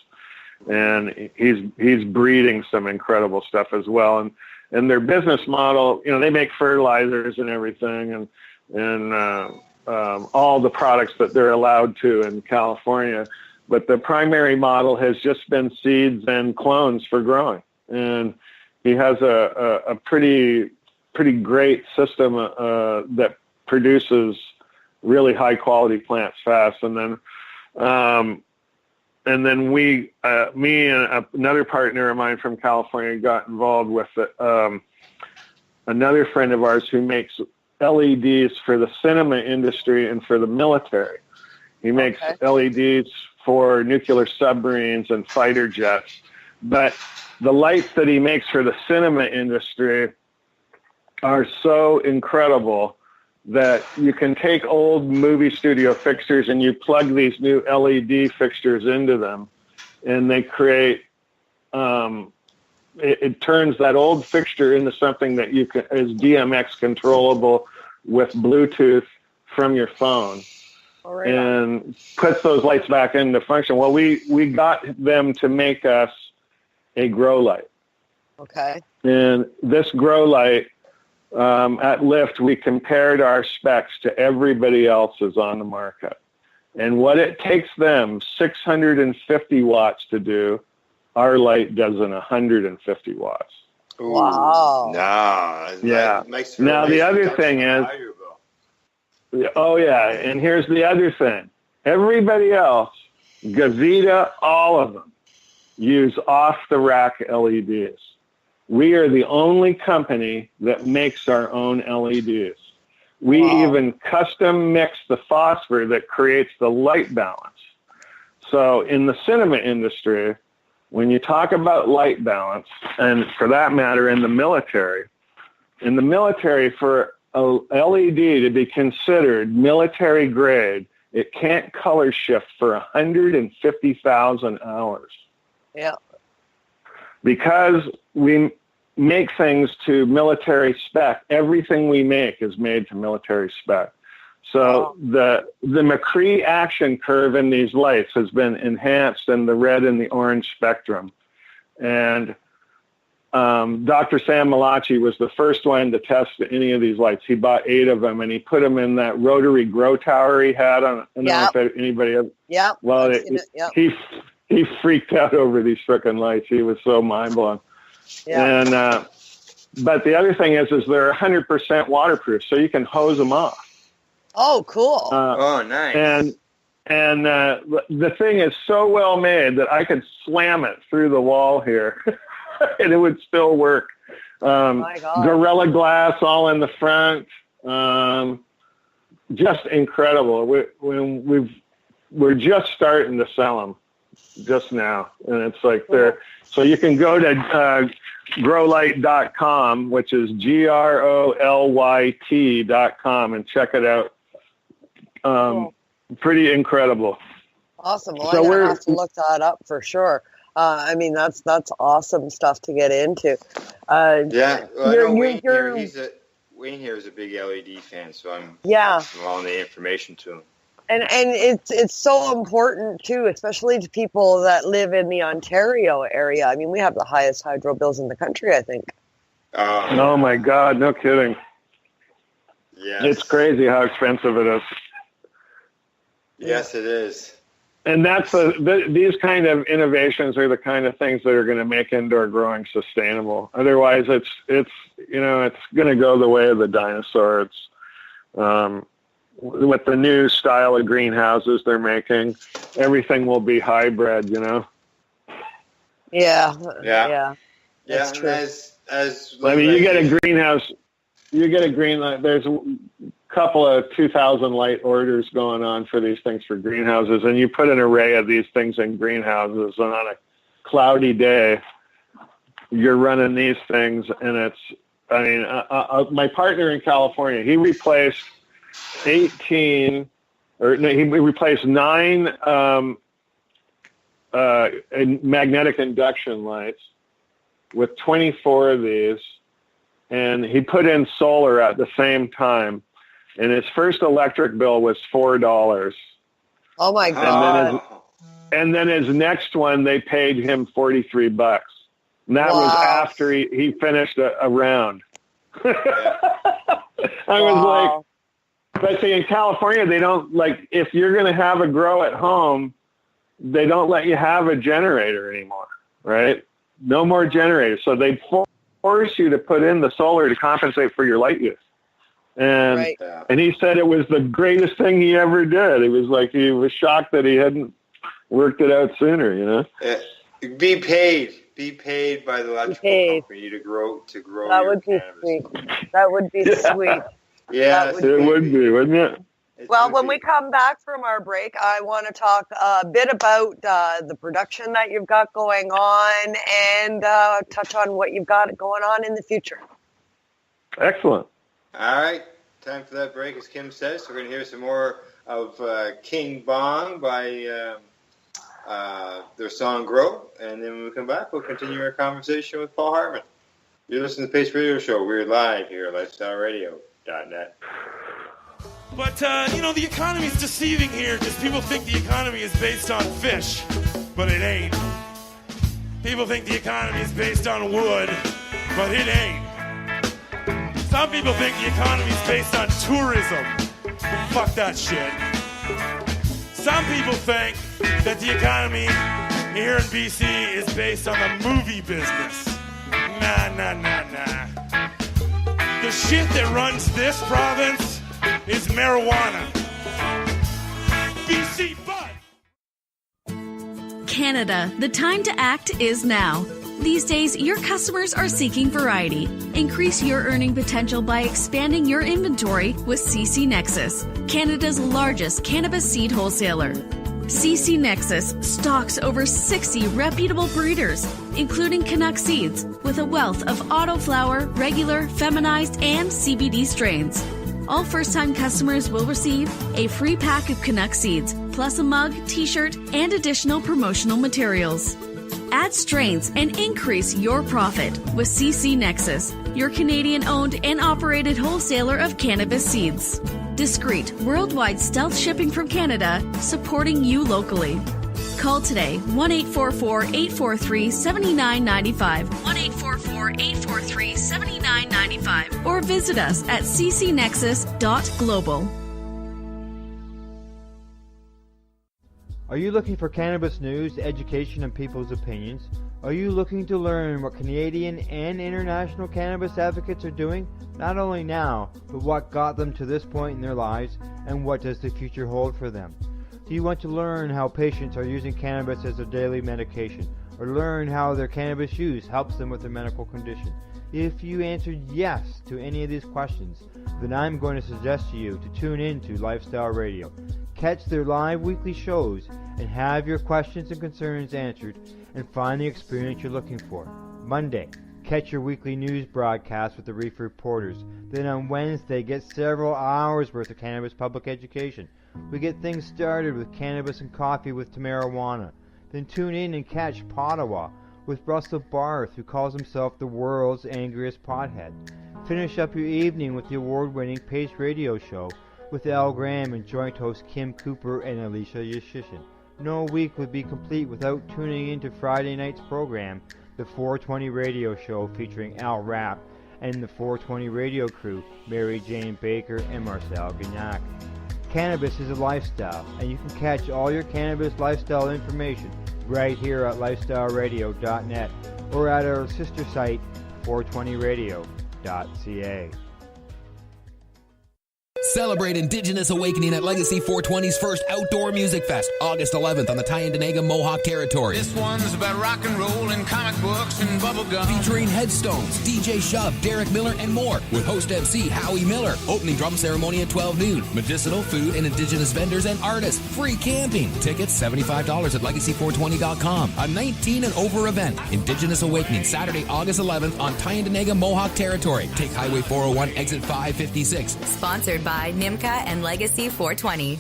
And he's breeding some incredible stuff as well. And their business model, they make fertilizers and everything, and all the products that they're allowed to in California. But the primary model has just been seeds and clones for growing. And he has a pretty great system that produces really high quality plants fast. And then me and another partner of mine from California got involved with another friend of ours who makes LEDs for the cinema industry and for the military. He makes LEDs for nuclear submarines and fighter jets. But the lights that he makes for the cinema industry are so incredible that you can take old movie studio fixtures and you plug these new LED fixtures into them, and they create, it turns that old fixture into something that is DMX controllable with Bluetooth from your phone. And puts those lights back into function. Well, we got them to make us a grow light. Okay. And this grow light, at Lyft, we compared our specs to everybody else's on the market. And what it takes them 650 watts to do, our light does in 150 watts. Ooh, wow. Yeah. Now, the other thing is, and here's the other thing. Everybody else, Gavita, all of them, use off-the-rack LEDs. We are the only company that makes our own LEDs. We even custom mix the phosphor that creates the light balance. So in the cinema industry, when you talk about light balance, and for that matter in the military for a LED to be considered military grade, it can't color shift for 150,000 hours. Yeah. Because we make things to military spec. Everything we make is made to military spec. So the McCree action curve in these lights has been enhanced in the red and the orange spectrum. And Dr. Sam Malachi was the first one to test any of these lights. He bought 8 of them, and he put them in that rotary grow tower he had. I don't know if anybody ever... Yeah. Well, he freaked out over these frickin' lights. He was so mind-blown. Yeah. And but the other thing is they're 100% waterproof, so you can hose them off. Oh, cool. Nice. And the thing is so well made that I could slam it through the wall here, and it would still work. My God. Gorilla Glass all in the front. Just incredible. We're just starting to sell them just now, and it's like they're... So you can go to growlight.com, which is GROLYT.com, and check it out. Pretty incredible. Awesome. Well, so I'm going to have to look that up for sure. I mean, that's awesome stuff to get into. Wayne here is a big LED fan, so I'm all the information to him. And it's so important, too, especially to people that live in the Ontario area. I mean, we have the highest hydro bills in the country, I think. Oh, my God. No kidding. Yes. It's crazy how expensive it is. Yes, it is. And that's these kind of innovations are the kind of things that are going to make indoor growing sustainable. Otherwise, it's going to go the way of the dinosaur. It's with the new style of greenhouses they're making, everything will be hybrid, Yeah. That's true. I mean, you get a greenhouse, there's a couple of 2,000 light orders going on for these things for greenhouses, and you put an array of these things in greenhouses, and on a cloudy day, you're running these things, and my partner in California, he replaced 9 magnetic induction lights with 24 of these, and he put in solar at the same time, and his first electric bill was $4. Oh my God. And then his next one, they paid him $43. And that was after he finished a round. I was like, but see, in California, they don't, if you're going to have a grow at home, they don't let you have a generator anymore, right? No more generators. So they force you to put in the solar to compensate for your light use. And and he said it was the greatest thing he ever did. He was shocked that he hadn't worked it out sooner, Be paid by the electrical company to grow. That would be sweet. That would be sweet. Yeah, it would be, wouldn't it? Well, when we come back from our break, I want to talk a bit about the production that you've got going on and touch on what you've got going on in the future. Excellent. All right. Time for that break, as Kim says. So we're going to hear some more of King Bong by their song Grow. And then when we come back, we'll continue our conversation with Paul Hartmann. You're listening to the Pace Radio Show. We're live here at LifestyleRadio.net. But, the economy's deceiving here because people think the economy is based on fish, but it ain't. People think the economy is based on wood, but it ain't. Some people think the economy is based on tourism. Fuck that shit. Some people think that the economy here in BC is based on the movie business. Nah. The shit that runs this province is marijuana. BC Bud! Canada, the time to act is now. These days, your customers are seeking variety. Increase your earning potential by expanding your inventory with CC Nexus, Canada's largest cannabis seed wholesaler. CC Nexus stocks over 60 reputable breeders, including Canuck seeds, with a wealth of autoflower, regular, feminized, and CBD strains. All first-time customers will receive a free pack of Canuck seeds, plus a mug, t-shirt, and additional promotional materials. Add strains and increase your profit with CC Nexus, your Canadian-owned and operated wholesaler of cannabis seeds. Discreet, worldwide stealth shipping from Canada, supporting you locally. Call today, 1-844-843-7995, 1-844-843-7995, or visit us at ccnexus.global. Are you looking for cannabis news, education, and people's opinions? Are you looking to learn what Canadian and international cannabis advocates are doing, not only now, but what got them to this point in their lives, and what does the future hold for them? Do you want to learn how patients are using cannabis as their daily medication, or learn how their cannabis use helps them with their medical condition? If you answered yes to any of these questions, then I'm going to suggest to you to tune in to Lifestyle Radio. Catch their live weekly shows and have your questions and concerns answered and find the experience you're looking for. Monday, catch your weekly news broadcast with the Reef Reporters. Then on Wednesday, get several hours worth of cannabis public education. We get things started with cannabis and coffee with Tamarawana. Then tune in and catch Pottawa with Russell Barth, who calls himself the world's angriest pothead. Finish up your evening with the award-winning Pace Radio Show with Al Graham and joint host Kim Cooper and Alicia Yashishin. No week would be complete without tuning into Friday night's program, the 420 Radio Show, featuring Al Rapp and the 420 Radio crew, Mary Jane Baker and Marcel Gignac. Cannabis is a lifestyle, and you can catch all your cannabis lifestyle information right here at lifestyleradio.net or at our sister site, 420radio.ca. Celebrate Indigenous Awakening at Legacy 420's first outdoor music fest, August 11th on the Tyendinaga Mohawk Territory. This one's about rock and roll and comic books and bubblegum. Featuring Headstones, DJ Shub, Derek Miller, and more, with host MC Howie Miller. Opening drum ceremony at 12 noon. Medicinal, food, and Indigenous vendors and artists. Free camping. Tickets $75 at legacy420.com. A 19 and over event. Indigenous Awakening, Saturday, August 11th on Tyendinaga Mohawk Territory. Take Highway 401, exit 556. Sponsored by NIMCA and Legacy 420.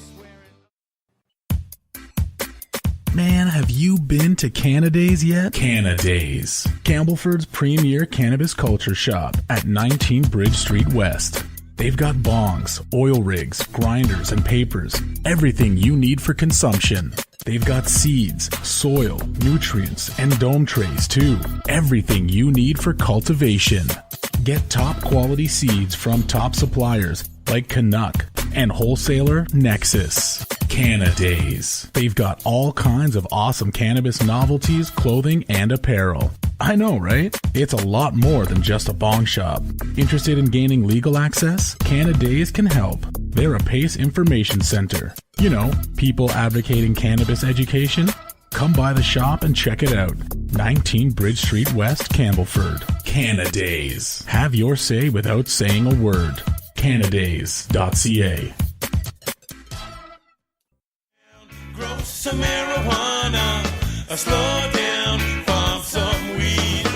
Man, have you been to Canadays yet? Canadays, Campbellford's premier cannabis culture shop at 19 Bridge Street West. They've got bongs, oil rigs, grinders, and papers. Everything you need for consumption. They've got seeds, soil, nutrients, and dome trays too. Everything you need for cultivation. Get top quality seeds from top suppliers like Canuck and wholesaler Nexus. Canadays. They've got all kinds of awesome cannabis novelties, clothing, and apparel. I know, right? It's a lot more than just a bong shop. Interested in gaining legal access? Canadays can help. They're a PACE information center. You know, people advocating cannabis education. Come by the shop and check it out. 19 Bridge Street West, Campbellford. Canadays. Have your say without saying a word. Canadays.ca. Grow some marijuana, slow down, farm some weed.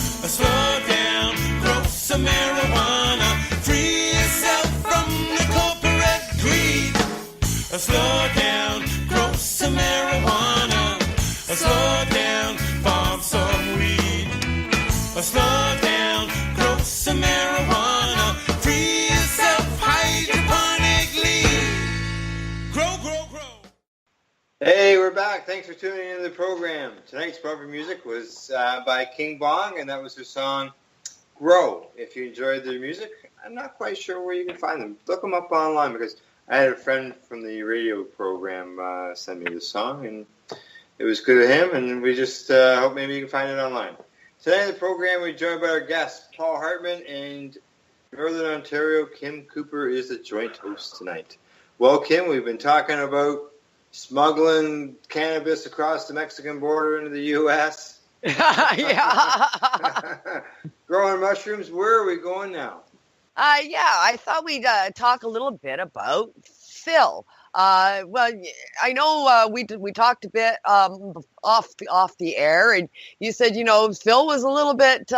Slow down, grow some marijuana, free yourself from the corporate greed. Slow down, grow some marijuana, slow down, farm some weed. Slow down, grow some marijuana, free yourself hydroponically. Grow, grow, grow. Hey, we're back. Thanks for tuning into the program. Tonight's bumper music was by King Bong, and that was their song, Grow. If you enjoyed their music, I'm not quite sure where you can find them. Look them up online, because I had a friend from the radio program send me this song, and it was good of him, and we just hope maybe you can find it online. Today in the program, we're joined by our guest, Paul Hartmann, and Northern Ontario, Kim Cooper is the joint host tonight. Well, Kim, we've been talking about smuggling cannabis across the Mexican border into the U.S. Yeah. Growing mushrooms. Where are we going now? Yeah, I thought we'd talk a little bit about Phil. Well, I know we talked a bit off the air, and you said, Phil was a little bit,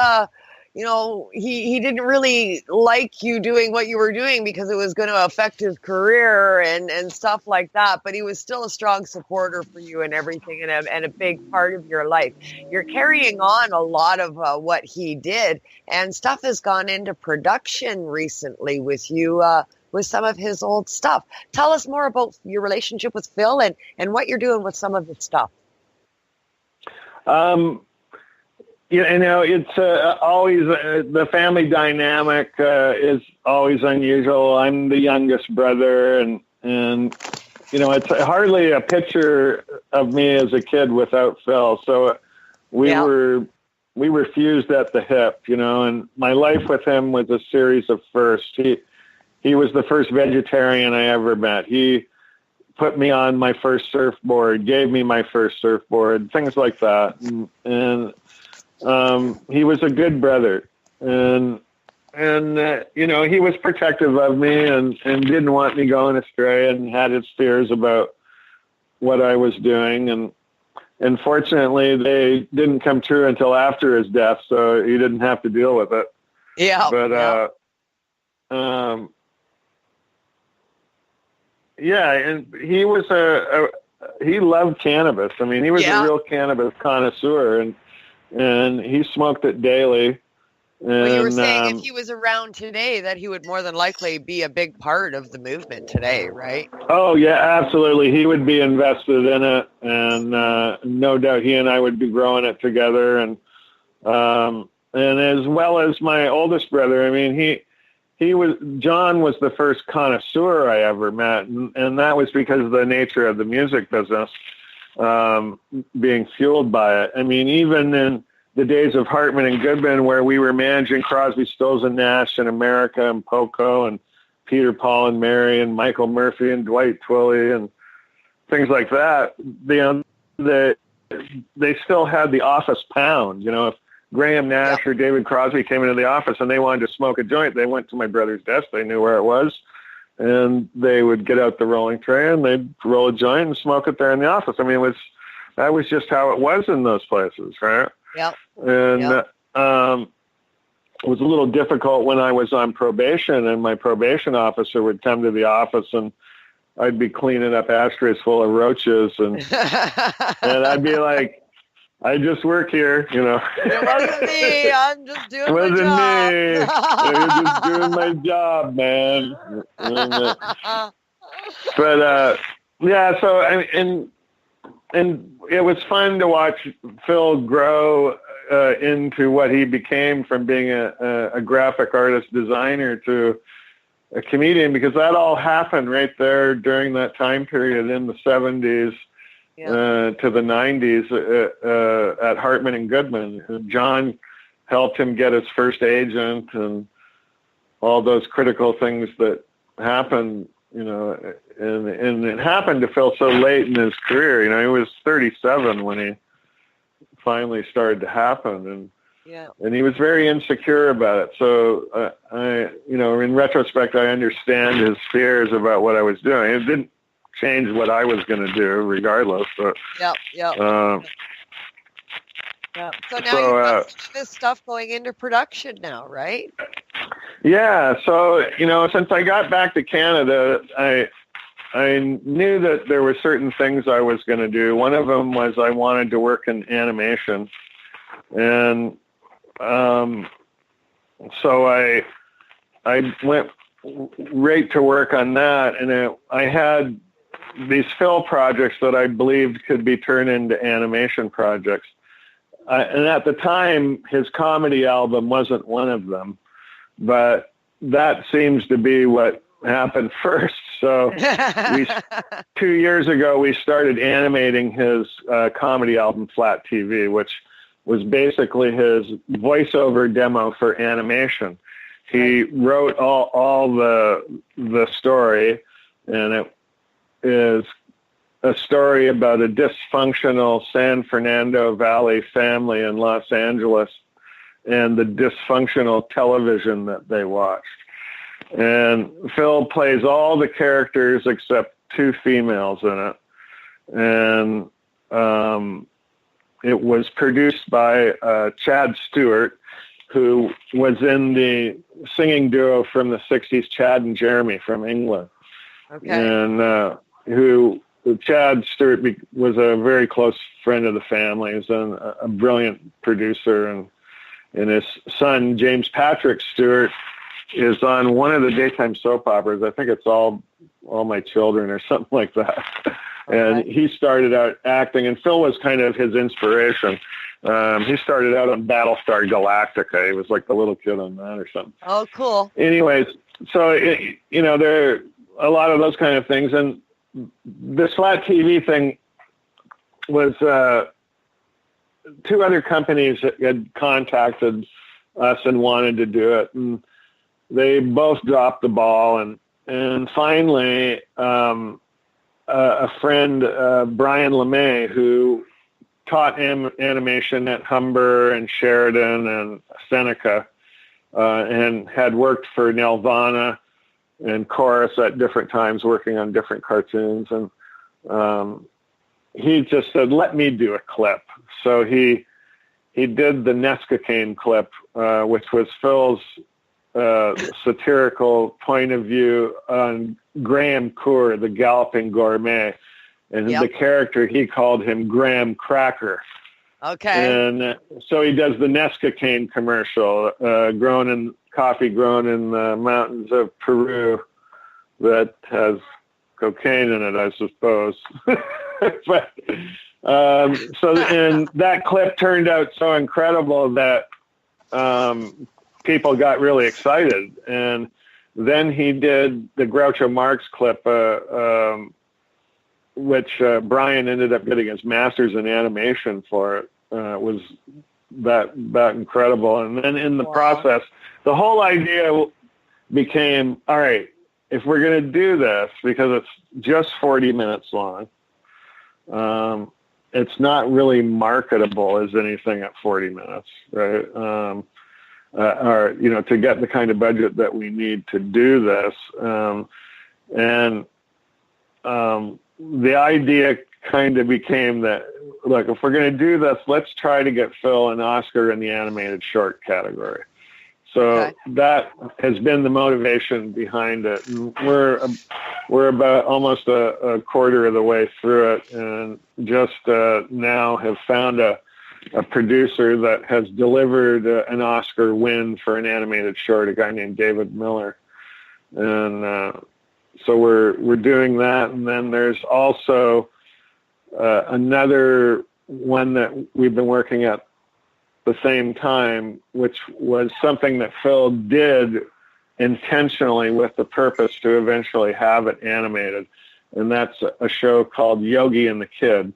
he didn't really like you doing what you were doing because it was going to affect his career and stuff like that. But he was still a strong supporter for you and everything, and a big part of your life. You're carrying on a lot of what he did, and stuff has gone into production recently with you. With some of his old stuff. Tell us more about your relationship with Phil and what you're doing with some of his stuff. It's always the family dynamic is always unusual. I'm the youngest brother, and it's hardly a picture of me as a kid without Phil. So we were fused at the hip, and my life with him was a series of firsts. He was the first vegetarian I ever met. He put me on my first surfboard, gave me my first surfboard, things like that. And he was a good brother. And he was protective of me and didn't want me going astray and had his fears about what I was doing. And fortunately, they didn't come true until after his death, so he didn't have to deal with it. Yeah. But, yeah, and he was he loved cannabis. I mean, he was a real cannabis connoisseur, and he smoked it daily. And, well, you were saying if he was around today, that he would more than likely be a big part of the movement today, right? Oh yeah, absolutely. He would be invested in it, and no doubt he and I would be growing it together. And as well as my oldest brother. I mean, John was the first connoisseur I ever met, and that was because of the nature of the music business, being fueled by it. I mean, even in the days of Hartmann and Goodman, where we were managing Crosby, Stills and Nash and America and Poco and Peter, Paul and Mary and Michael Murphy and Dwight Twilley and things like that, they still had the office pound. If Graham Nash or David Crosby came into the office and they wanted to smoke a joint, they went to my brother's desk. They knew where it was, and they would get out the rolling tray and they'd roll a joint and smoke it there in the office. I mean, that was just how it was in those places, right? Yep. And it was a little difficult when I was on probation, and my probation officer would come to the office and I'd be cleaning up ashtrays full of roaches, and and I'd be like, I just work here, It wasn't me. I'm just doing my job. It wasn't me. I'm just doing my job, man. But yeah, so and it was fun to watch Phil grow into what he became, from being a graphic artist designer to a comedian, because that all happened right there during that time period in the 70s. To the 90s at Hartmann and Goodman. John helped him get his first agent and all those critical things that happened, and it happened to Phil so late in his career. He was 37 when he finally started to happen, and he was very insecure about it. So in retrospect, I understand his fears about what I was doing. It didn't change what I was going to do regardless. But, So now you've got this stuff going into production now, right? Yeah. So, since I got back to Canada, I knew that there were certain things I was going to do. One of them was I wanted to work in animation. And so I went right to work on that. And I had these Phil projects that I believed could be turned into animation projects. And at the time, his comedy album wasn't one of them, but that seems to be what happened first. So 2 years ago, we started animating his comedy album, Flat TV, which was basically his voiceover demo for animation. He wrote all the story, and it is a story about a dysfunctional San Fernando Valley family in Los Angeles and the dysfunctional television that they watched. And Phil plays all the characters except 2 females in it. And it was produced by Chad Stewart, who was in the singing duo from the 60s, Chad and Jeremy from England. Okay. And Chad Stewart was a very close friend of the family. He's a brilliant producer, and his son, James Patrick Stewart, is on one of the daytime soap operas. I think it's All My Children or something like that. And he started out acting, and Phil was kind of his inspiration. He started out on Battlestar Galactica. He was like the little kid on that or something. Oh, cool. Anyways, so, there are a lot of those kind of things. And this flat TV thing was 2 other companies that had contacted us and wanted to do it. And they both dropped the ball. And finally, a friend, Brian LeMay, who taught animation at Humber and Sheridan and Seneca, and had worked for Nelvana and Chorus at different times, working on different cartoons. And he just said, let me do a clip. So he did the Nesca clip, which was Phil's satirical point of view on Graham Coor, the galloping gourmet. And the character, he called him Graham Cracker. Okay. And so he does the Nesca cane commercial, coffee grown in the mountains of Peru that has cocaine in it, I suppose. But and that clip turned out so incredible that people got really excited. And then he did the Groucho Marx clip, which Brian ended up getting his master's in animation for it. Was that incredible. And then in the process, the whole idea became, all right, if we're going to do this, because it's just 40 minutes long, it's not really marketable as anything at 40 minutes, right? Or, to get the kind of budget that we need to do this. The idea kind of became that, look, if we're going to do this, let's try to get Phil an Oscar in the animated short category. So that has been the motivation behind it. And we're about almost a quarter of the way through it, and just now have found a producer that has delivered an Oscar win for an animated short, a guy named David Miller. And so we're doing that. And then there's also another one that we've been working at the same time, which was something that Phil did intentionally with the purpose to eventually have it animated. And that's a show called Yogi and the Kid,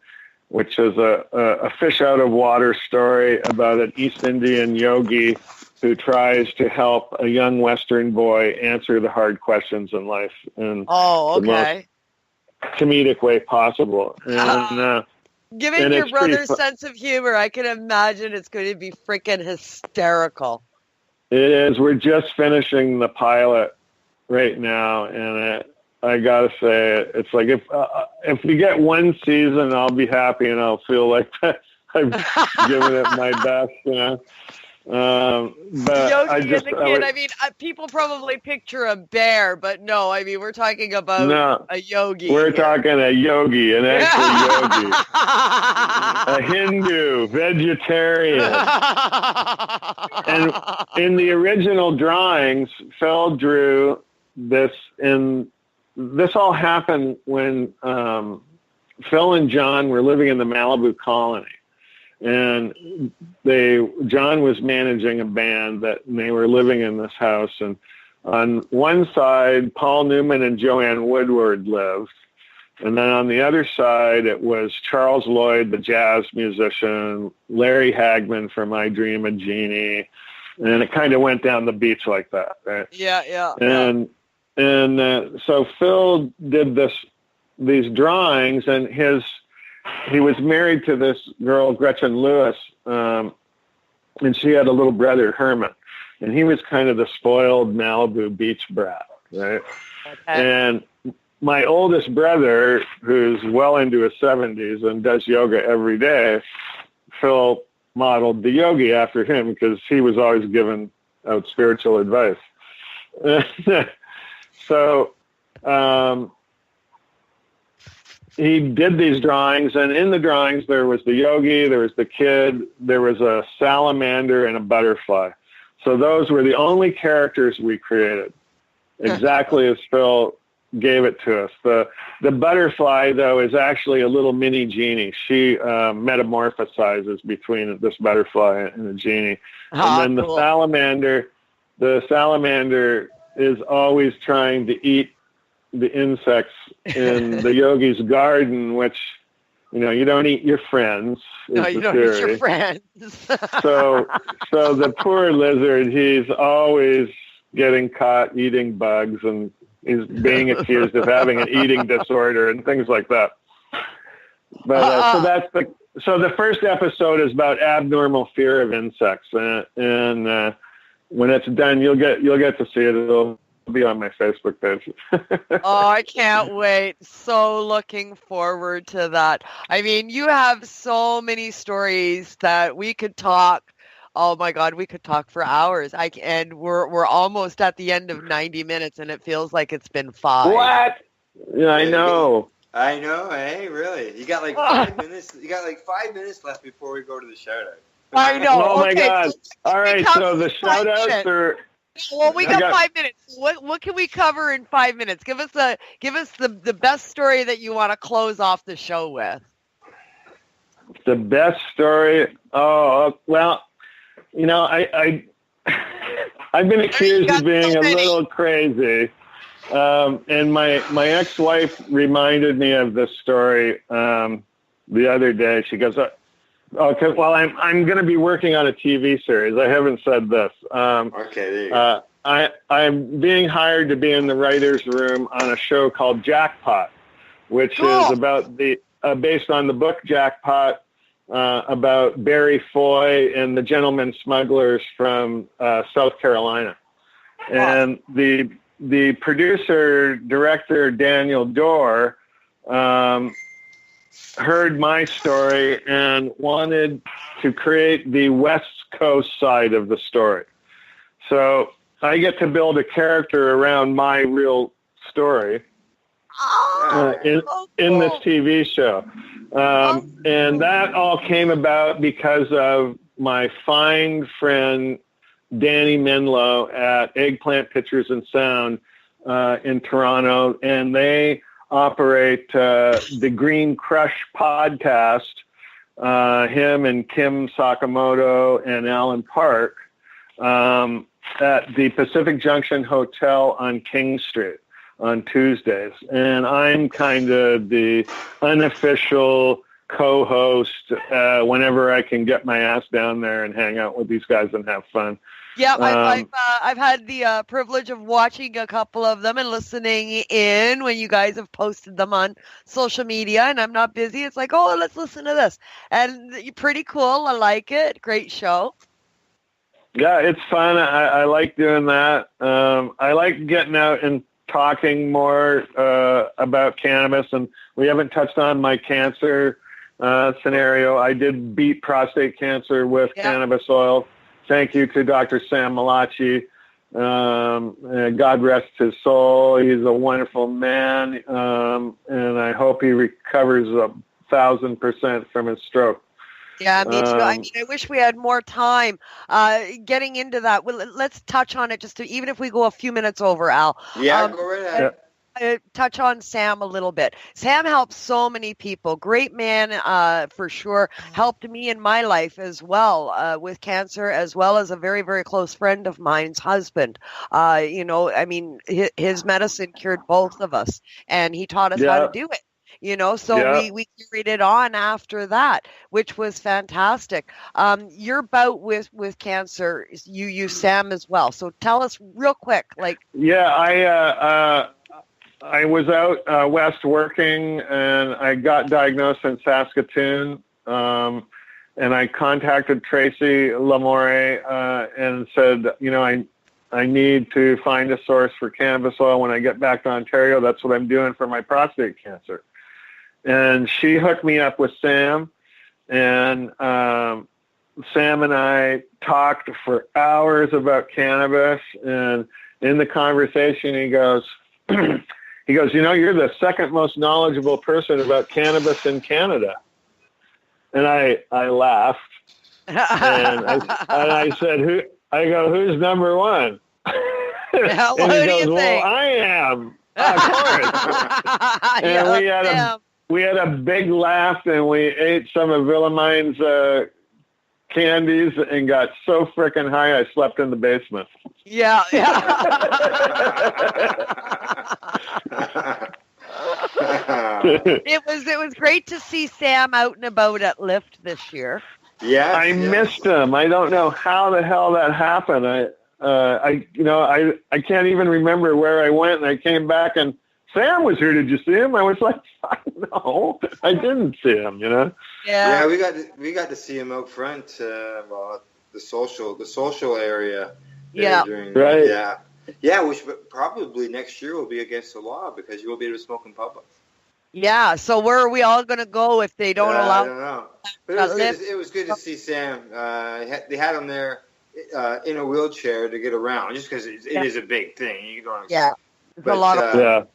which is a fish out of water story about an East Indian yogi who tries to help a young Western boy answer the hard questions in life in the most comedic way possible. And given your brother's sense of humor, I can imagine it's going to be freaking hysterical. It is. We're just finishing the pilot right now, and I gotta say, it's like if we get one season, I'll be happy and I'll feel like I've given it my best, But Yogi and the Kid. I mean, people probably picture a bear, but no. I mean, we're talking about a yogi. We're talking a yogi, an actual yogi, a Hindu, vegetarian. And in the original drawings, Phil drew this. This all happened when Phil and John were living in the Malibu colony. And John was managing a band and they were living in this house. And on one side, Paul Newman and Joanne Woodward lived. And then on the other side, it was Charles Lloyd, the jazz musician, Larry Hagman from I Dream of Jeannie. And it kind of went down the beach like that, right? Yeah. And so Phil did these drawings, and he was married to this girl, Gretchen Lewis, and she had a little brother, Herman, and he was kind of the spoiled Malibu beach brat, right? Okay. And my oldest brother, who's well into his 70s and does yoga every day, Phil modeled the yogi after him because he was always giving out spiritual advice. So he did these drawings, and in the drawings there was the yogi, there was the kid, there was a salamander and a butterfly. So those were the only characters we created, exactly as Phil gave it to us. The butterfly, though, is actually a little mini genie. She metamorphosizes between this butterfly and a genie. And then the salamander is always trying to eat the insects in the yogi's garden, which, you don't eat your friends. No, you don't eat your friends. So the poor lizard, he's always getting caught eating bugs, and he's being accused of having an eating disorder and things like that. But so the first episode is about abnormal fear of insects, and when it's done, you'll get to see it. It'll be on my Facebook page. Oh, I can't wait. So looking forward to that. I mean, you have so many stories that we could talk. Oh my God, we could talk for hours. And we're almost at the end of 90 minutes, and it feels like it's been 5. What? Yeah, I know. I know. Hey, really? You got like 5 minutes. You got like 5 minutes left before we go to the shout out. I know. Oh my Okay, God. All right. So the shout outs are. Well, we got 5 minutes. What can we cover in 5 minutes? Give us the best story that you want to close off the show with. The best story. Oh, well, I've been accused of being a little crazy. And my ex-wife reminded me of this story the other day. She goes, okay, well, I'm going to be working on a TV series. I haven't said this. Okay, there you go. I'm being hired to be in the writer's room on a show called Jackpot, which is about based on the book Jackpot, about Barry Foy and the gentlemen smugglers from South Carolina. And the producer, director, Daniel Dorr, heard my story and wanted to create the West Coast side of the story. So I get to build a character around my real story in this TV show. And that all came about because of my fine friend, Danny Menlo at Eggplant Pictures and Sound in Toronto. And they operate the Green Crush podcast, him and Kim Sakamoto and Alan Park, at the Pacific Junction Hotel on King Street on Tuesdays. And I'm kind of the unofficial co-host whenever I can get my ass down there and hang out with these guys and have fun. Yeah, I've had the privilege of watching a couple of them and listening in when you guys have posted them on social media, and I'm not busy. It's like, oh, let's listen to this. And you're pretty cool. I like it. Great show. Yeah, it's fun. I like doing that. I like getting out and talking more about cannabis, and we haven't touched on my cancer scenario. I did beat prostate cancer with cannabis oil. Thank you to Dr. Sam Malachi. God rest his soul. He's a wonderful man, and I hope he recovers 1,000% from his stroke. Yeah, me too. I mean, I wish we had more time getting into that. Well, let's touch on it just to, even if we go a few minutes over, Al. Yeah, go right ahead. Touch on Sam a little bit. Sam helped so many people. Great man, for sure. Helped me in my life as well with cancer, as well as a very, very close friend of mine's husband. I mean, his medicine cured both of us, and he taught us how to do it. So we carried it on after that, which was fantastic. Your bout with cancer, you use Sam as well. So tell us real quick, like. Yeah, I was out west working, and I got diagnosed in Saskatoon. And I contacted Tracy Lamore and said, I need to find a source for cannabis oil when I get back to Ontario. That's what I'm doing for my prostate cancer. And she hooked me up with Sam, and Sam and I talked for hours about cannabis. And in the conversation, he goes, you're the second most knowledgeable person about cannabis in Canada. And I laughed, and I said, who's number one? Yeah, and he who do you goes, think? well, I am, of course. And we had a big laugh, and we ate some of Villamine's candies and got so freaking high I slept in the basement. Yeah. It was great to see Sam out and about at Lyft this year. Yeah, I missed him. I don't know how the hell that happened. I can't even remember where I went, and I came back and Sam was here. Did you see him? I was like, no, I didn't see him. Yeah, we got to see him out front. The social area. Yeah. Right. Yeah, which probably next year will be against the law because you won't be able to smoke in public. Yeah, so where are we all going to go if they don't allow? I don't know. But it was good to see Sam. They had him there in a wheelchair to get around, just because it is a big thing. You don't. Yeah, it's a lot of.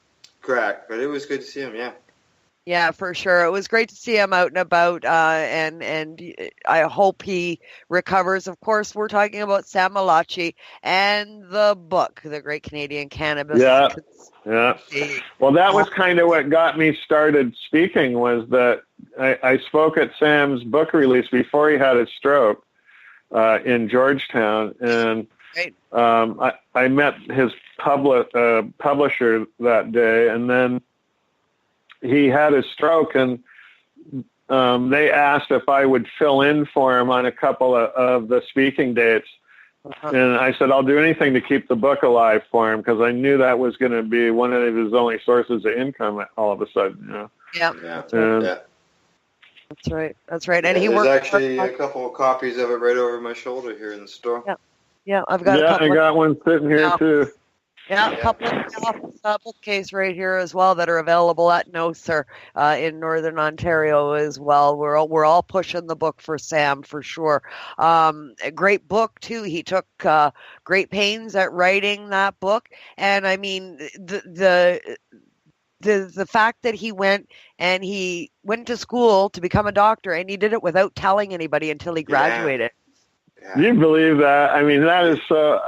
Correct, but it was good to see him. Yeah. Yeah, for sure. It was great to see him out and about, and I hope he recovers. Of course, we're talking about Sam Malachi and the book, The Great Canadian Cannabis. Yeah. Well, that was kind of what got me started speaking, was that I spoke at Sam's book release before he had his stroke in Georgetown, and I met his publisher that day, and then he had his stroke, and they asked if I would fill in for him on a couple of the speaking dates. And I said, I'll do anything to keep the book alive for him, because I knew that was going to be one of his only sources of income all of a sudden. Yeah. That's right. And he there's worked actually a couple of copies of it right over my shoulder here in the store. Yeah, I've got a couple. I got one sitting here too. Yeah, a couple of bookcase right here as well that are available at NOSER in Northern Ontario as well. We're all pushing the book for Sam for sure. A great book too. He took great pains at writing that book, and I mean the fact that he went to school to become a doctor, and he did it without telling anybody until he graduated. Yeah. You believe that? I mean, that is so.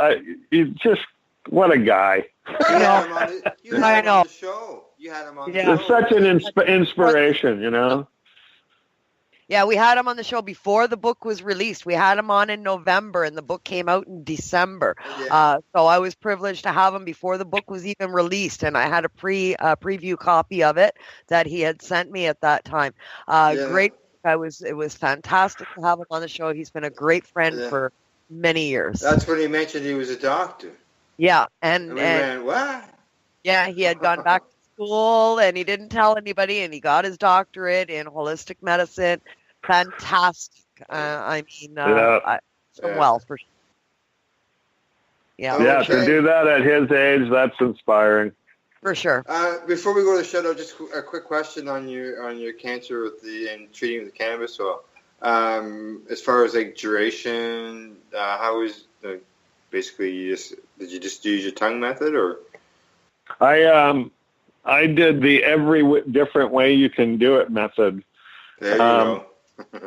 What a guy. You had him on the show. It's such an inspiration, Yeah, we had him on the show before the book was released. We had him on in November, and the book came out in December. So I was privileged to have him before the book was even released, and I had a preview copy of it that he had sent me at that time. Great. It was fantastic to have him on the show. He's been a great friend for many years. That's when he mentioned he was a doctor. Yeah, and what? Yeah, he had gone back to school, and he didn't tell anybody, and he got his doctorate in holistic medicine. Fantastic. Well, for sure. Yeah, to do that at his age, that's inspiring. For sure. Before we go to the show, just a quick question on your cancer and treating with cannabis oil. As far as like duration, how is basically did you just use your tongue method, or? I did the every different way you can do it method. There you go.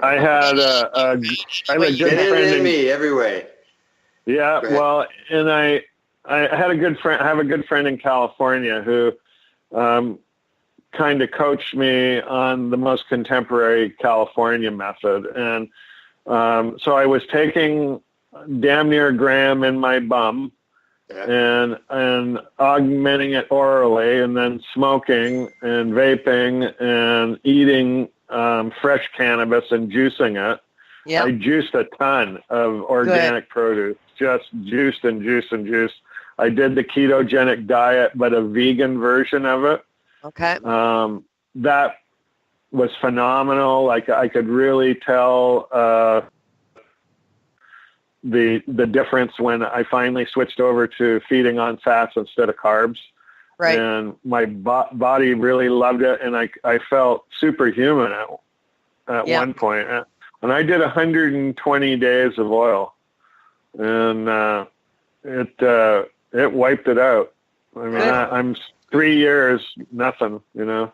I had a good friend in me every way. Yeah, well, and I had a good friend. I have a good friend in California who kind of coached me on the most contemporary California method, and so I was taking damn near a gram in my bum, and augmenting it orally, and then smoking and vaping and eating fresh cannabis and juicing it. I juiced a ton of organic produce, just juiced and juiced and juiced. I did the ketogenic diet, but a vegan version of it. Okay. That was phenomenal. Like I could really tell the difference when I finally switched over to feeding on fats instead of carbs. Right. And my body really loved it, and I felt superhuman at one point. And I did 120 days of oil, and it wiped it out. I mean, I'm 3 years, nothing, you know.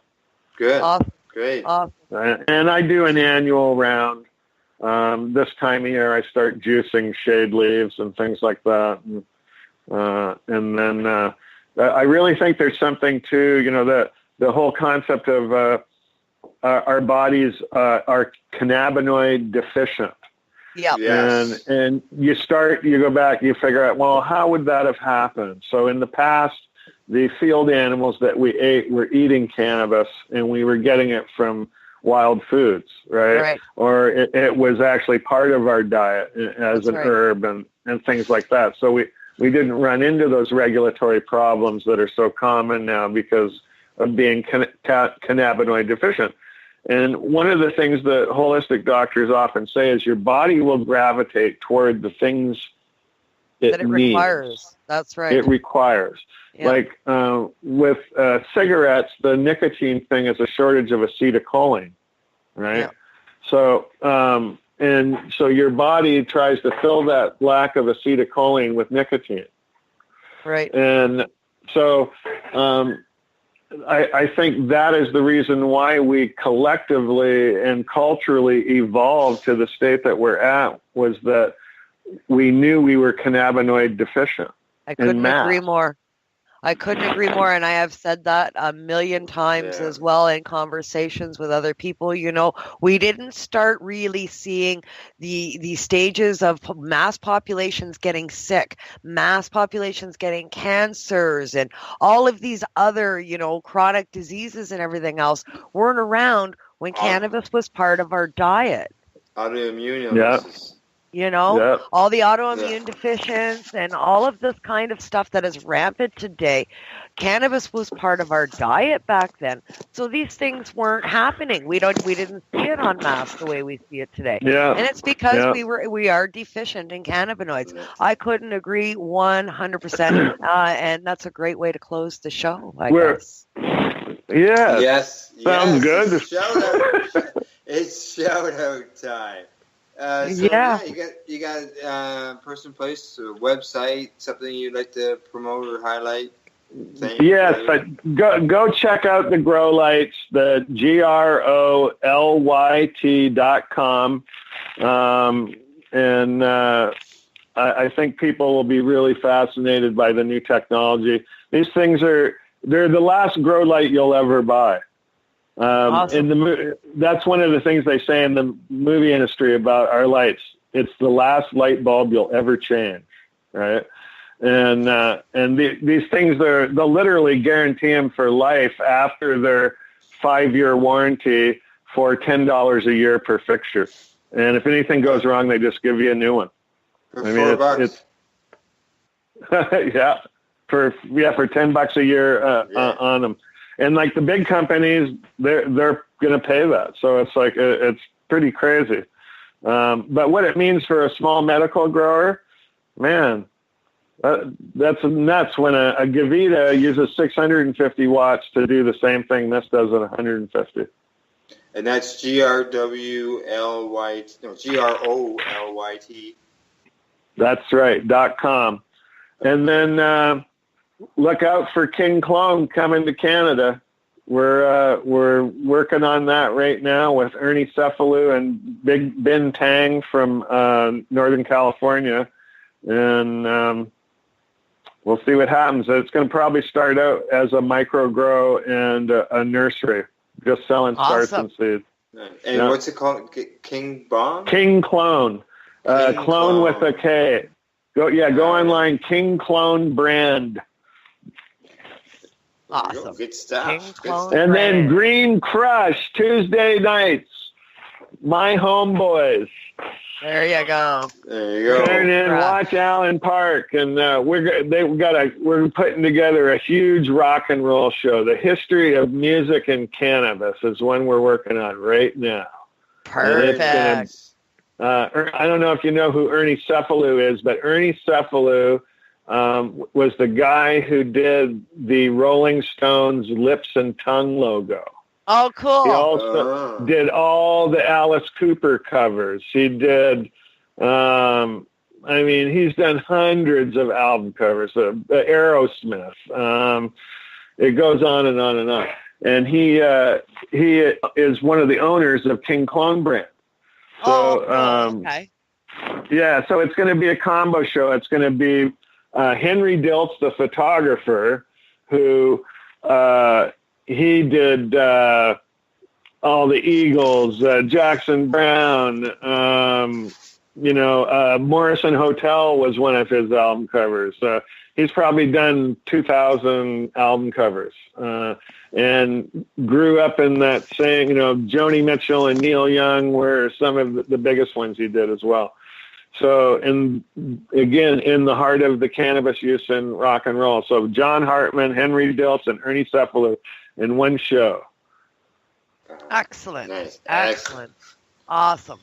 Good. Awesome. Great. Awesome. And I do an annual round. This time of year, I start juicing shade leaves and things like that. And then I really think there's something to, you know, the whole concept of our bodies are cannabinoid deficient. Yeah. Yes. And you go back, you figure out, well, how would that have happened? So in the past, the field animals that we ate were eating cannabis, and we were getting it from wild foods, right? Or it was actually part of our diet as an herb and things like that. So we didn't run into those regulatory problems that are so common now because of being cannabinoid deficient. And one of the things that holistic doctors often say is your body will gravitate toward the things it needs. Requires. That's right. It requires. Yeah. Like with cigarettes, the nicotine thing is a shortage of acetylcholine, right? Yeah. So, and so your body tries to fill that lack of acetylcholine with nicotine. Right. And so I think that is the reason why we collectively and culturally evolved to the state that we're at, was that we knew we were cannabinoid deficient. I couldn't agree more. I couldn't agree more, and I have said that a million times as well in conversations with other people. You know, we didn't start really seeing the stages of mass populations getting sick, mass populations getting cancers, and all of these other, you know, chronic diseases and everything else weren't around when cannabis was part of our diet. Autoimmune illnesses. You know, all the autoimmune deficiencies and all of this kind of stuff that is rampant today. Cannabis was part of our diet back then. So these things weren't happening. We didn't see it en masse the way we see it today. Yeah. And it's because we are deficient in cannabinoids. I couldn't agree 100%. And that's a great way to close the show, I guess. Yeah. Yes. Sounds good. It's shout out time. You got person, place, or website, something you'd like to promote or highlight? Yes, go check out the grow lights, the GROLYT.com. And I think people will be really fascinated by the new technology. These things they're the last grow light you'll ever buy. Awesome. That's one of the things they say in the movie industry about our lights. It's the last light bulb you'll ever change, right? And these things, they'll literally guarantee them for life after their 5-year warranty for $10 a year per fixture. And if anything goes wrong, they just give you a new one. For $4. For $10 a year on them. And like the big companies, they're going to pay that. So it's like, it's pretty crazy. But what it means for a small medical grower, man, that's nuts when a Gavita uses 650 watts to do the same thing this does at 150. And that's GROLYT. That's right, .com. And then look out for King Clone coming to Canada. We're working on that right now with Ernie Cefalu and Big Ben Tang from Northern California, and we'll see what happens. It's going to probably start out as a micro grow and a nursery, just selling starts and seeds. And what's it called? King Bomb? King Clone. Clone with a K. Go online, King Clone brand. Awesome. Good stuff. And then Green Crush Tuesday nights. My homeboys. There you go. There you go. And then watch Allen Park, and we're putting together a huge rock and roll show. The history of music and cannabis is one we're working on right now. Perfect. I don't know if you know who Ernie Cephalou is, but Ernie Cephalou was the guy who did the Rolling Stones lips and tongue logo. Oh, cool. He also did all the Alice Cooper covers. He did, he's done hundreds of album covers, Aerosmith. It goes on and on and on. And he is one of the owners of King Clone Brand. So, okay. Yeah, so it's going to be a combo show. It's going to be Henry Diltz, the photographer, who he did all the Eagles, Jackson Brown, Morrison Hotel was one of his album covers. He's probably done 2,000 album covers and grew up in that same, Joni Mitchell and Neil Young were some of the biggest ones he did as well. So, and again, in the heart of the cannabis use in rock and roll. So John Hartmann, Henry Diltz, and Ernie Cephalou in one show. Excellent. Nice. Excellent. Awesome.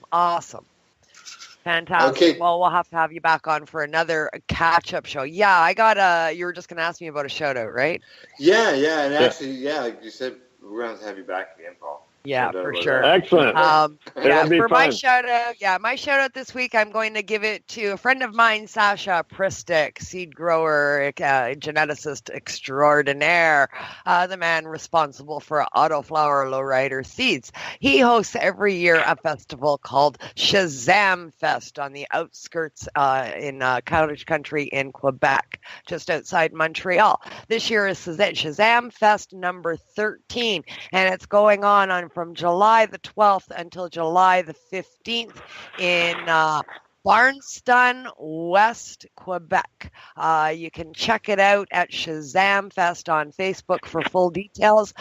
Fantastic. Okay. Well, we'll have to have you back on for another catch-up show. Yeah, you were just going to ask me about a shout-out, right? Yeah, and actually, like you said, we're going to have you back again, Paul. Yeah, for sure. Excellent. For my shout out this week, I'm going to give it to a friend of mine, Sasha Pristic, seed grower, geneticist extraordinaire, the man responsible for Autoflower Lowrider Seeds. He hosts every year a festival called Shazam Fest on the outskirts in Cottage Country in Quebec, just outside Montreal. This year is Shazam Fest number 13, and it's going on from July the 12th until July the 15th in Barnston, West Quebec. You can check it out at Shazam Fest on Facebook for full details.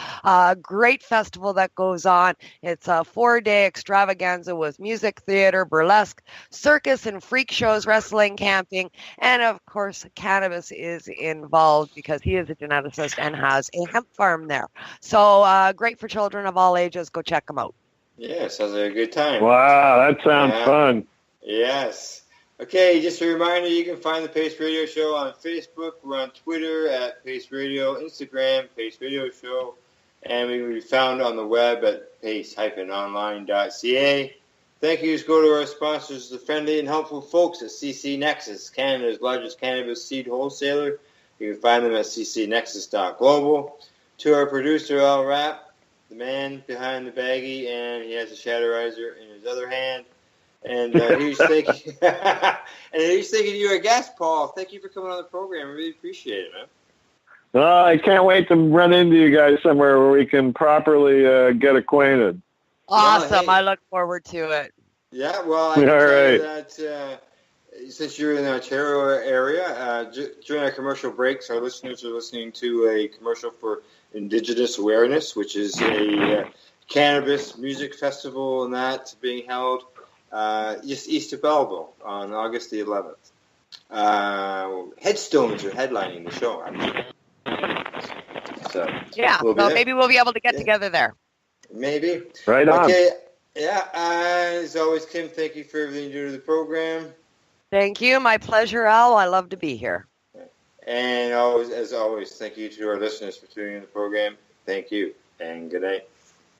Great festival that goes on. It's a 4-day extravaganza with music, theater, burlesque, circus and freak shows, wrestling, camping, and of course cannabis is involved because he is a geneticist and has a hemp farm there. So great for children of all ages. Go check them out. Yeah, sounds like a good time. Wow, that sounds fun. Yes. Okay, just a reminder, you can find the Pace Radio Show on Facebook. We're on Twitter at Pace Radio, Instagram, Pace Radio Show, and we can be found on the web at pace-online.ca. Thank yous go to our sponsors, the friendly and helpful folks at CC Nexus, Canada's largest cannabis seed wholesaler. You can find them at ccnexus.global. To our producer, Al Rapp, the man behind the baggie, and he has a shatterizer in his other hand. And he's thinking, you're a guest, Paul. Thank you for coming on the program. I really appreciate it, man. Well, I can't wait to run into you guys somewhere where we can properly get acquainted. Awesome. Well, hey. I look forward to it. Yeah, well, I can tell you that since you're in the Ontario area, during our commercial breaks, our listeners are listening to a commercial for Indigenous Awareness, which is a cannabis music festival, and that's being held just east of Belleville on August the 11th. Headstones are headlining the show, actually. So maybe we'll be able to get together there. Maybe. Right on. Okay. Yeah. As always, Kim, thank you for everything you do to the program. Thank you. My pleasure, Al. I love to be here. And as always, thank you to our listeners for tuning in the program. Thank you, and good night.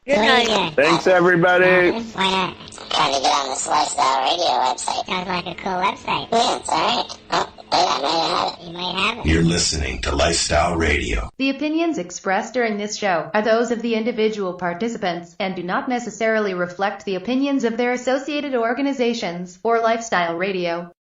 Good night. Thanks, everybody. Why not? Trying to get on this Lifestyle Radio website. Sounds like a cool website. Yeah, it's alright. Oh, I might have it. You might have it. You're listening to Lifestyle Radio. The opinions expressed during this show are those of the individual participants and do not necessarily reflect the opinions of their associated organizations or Lifestyle Radio.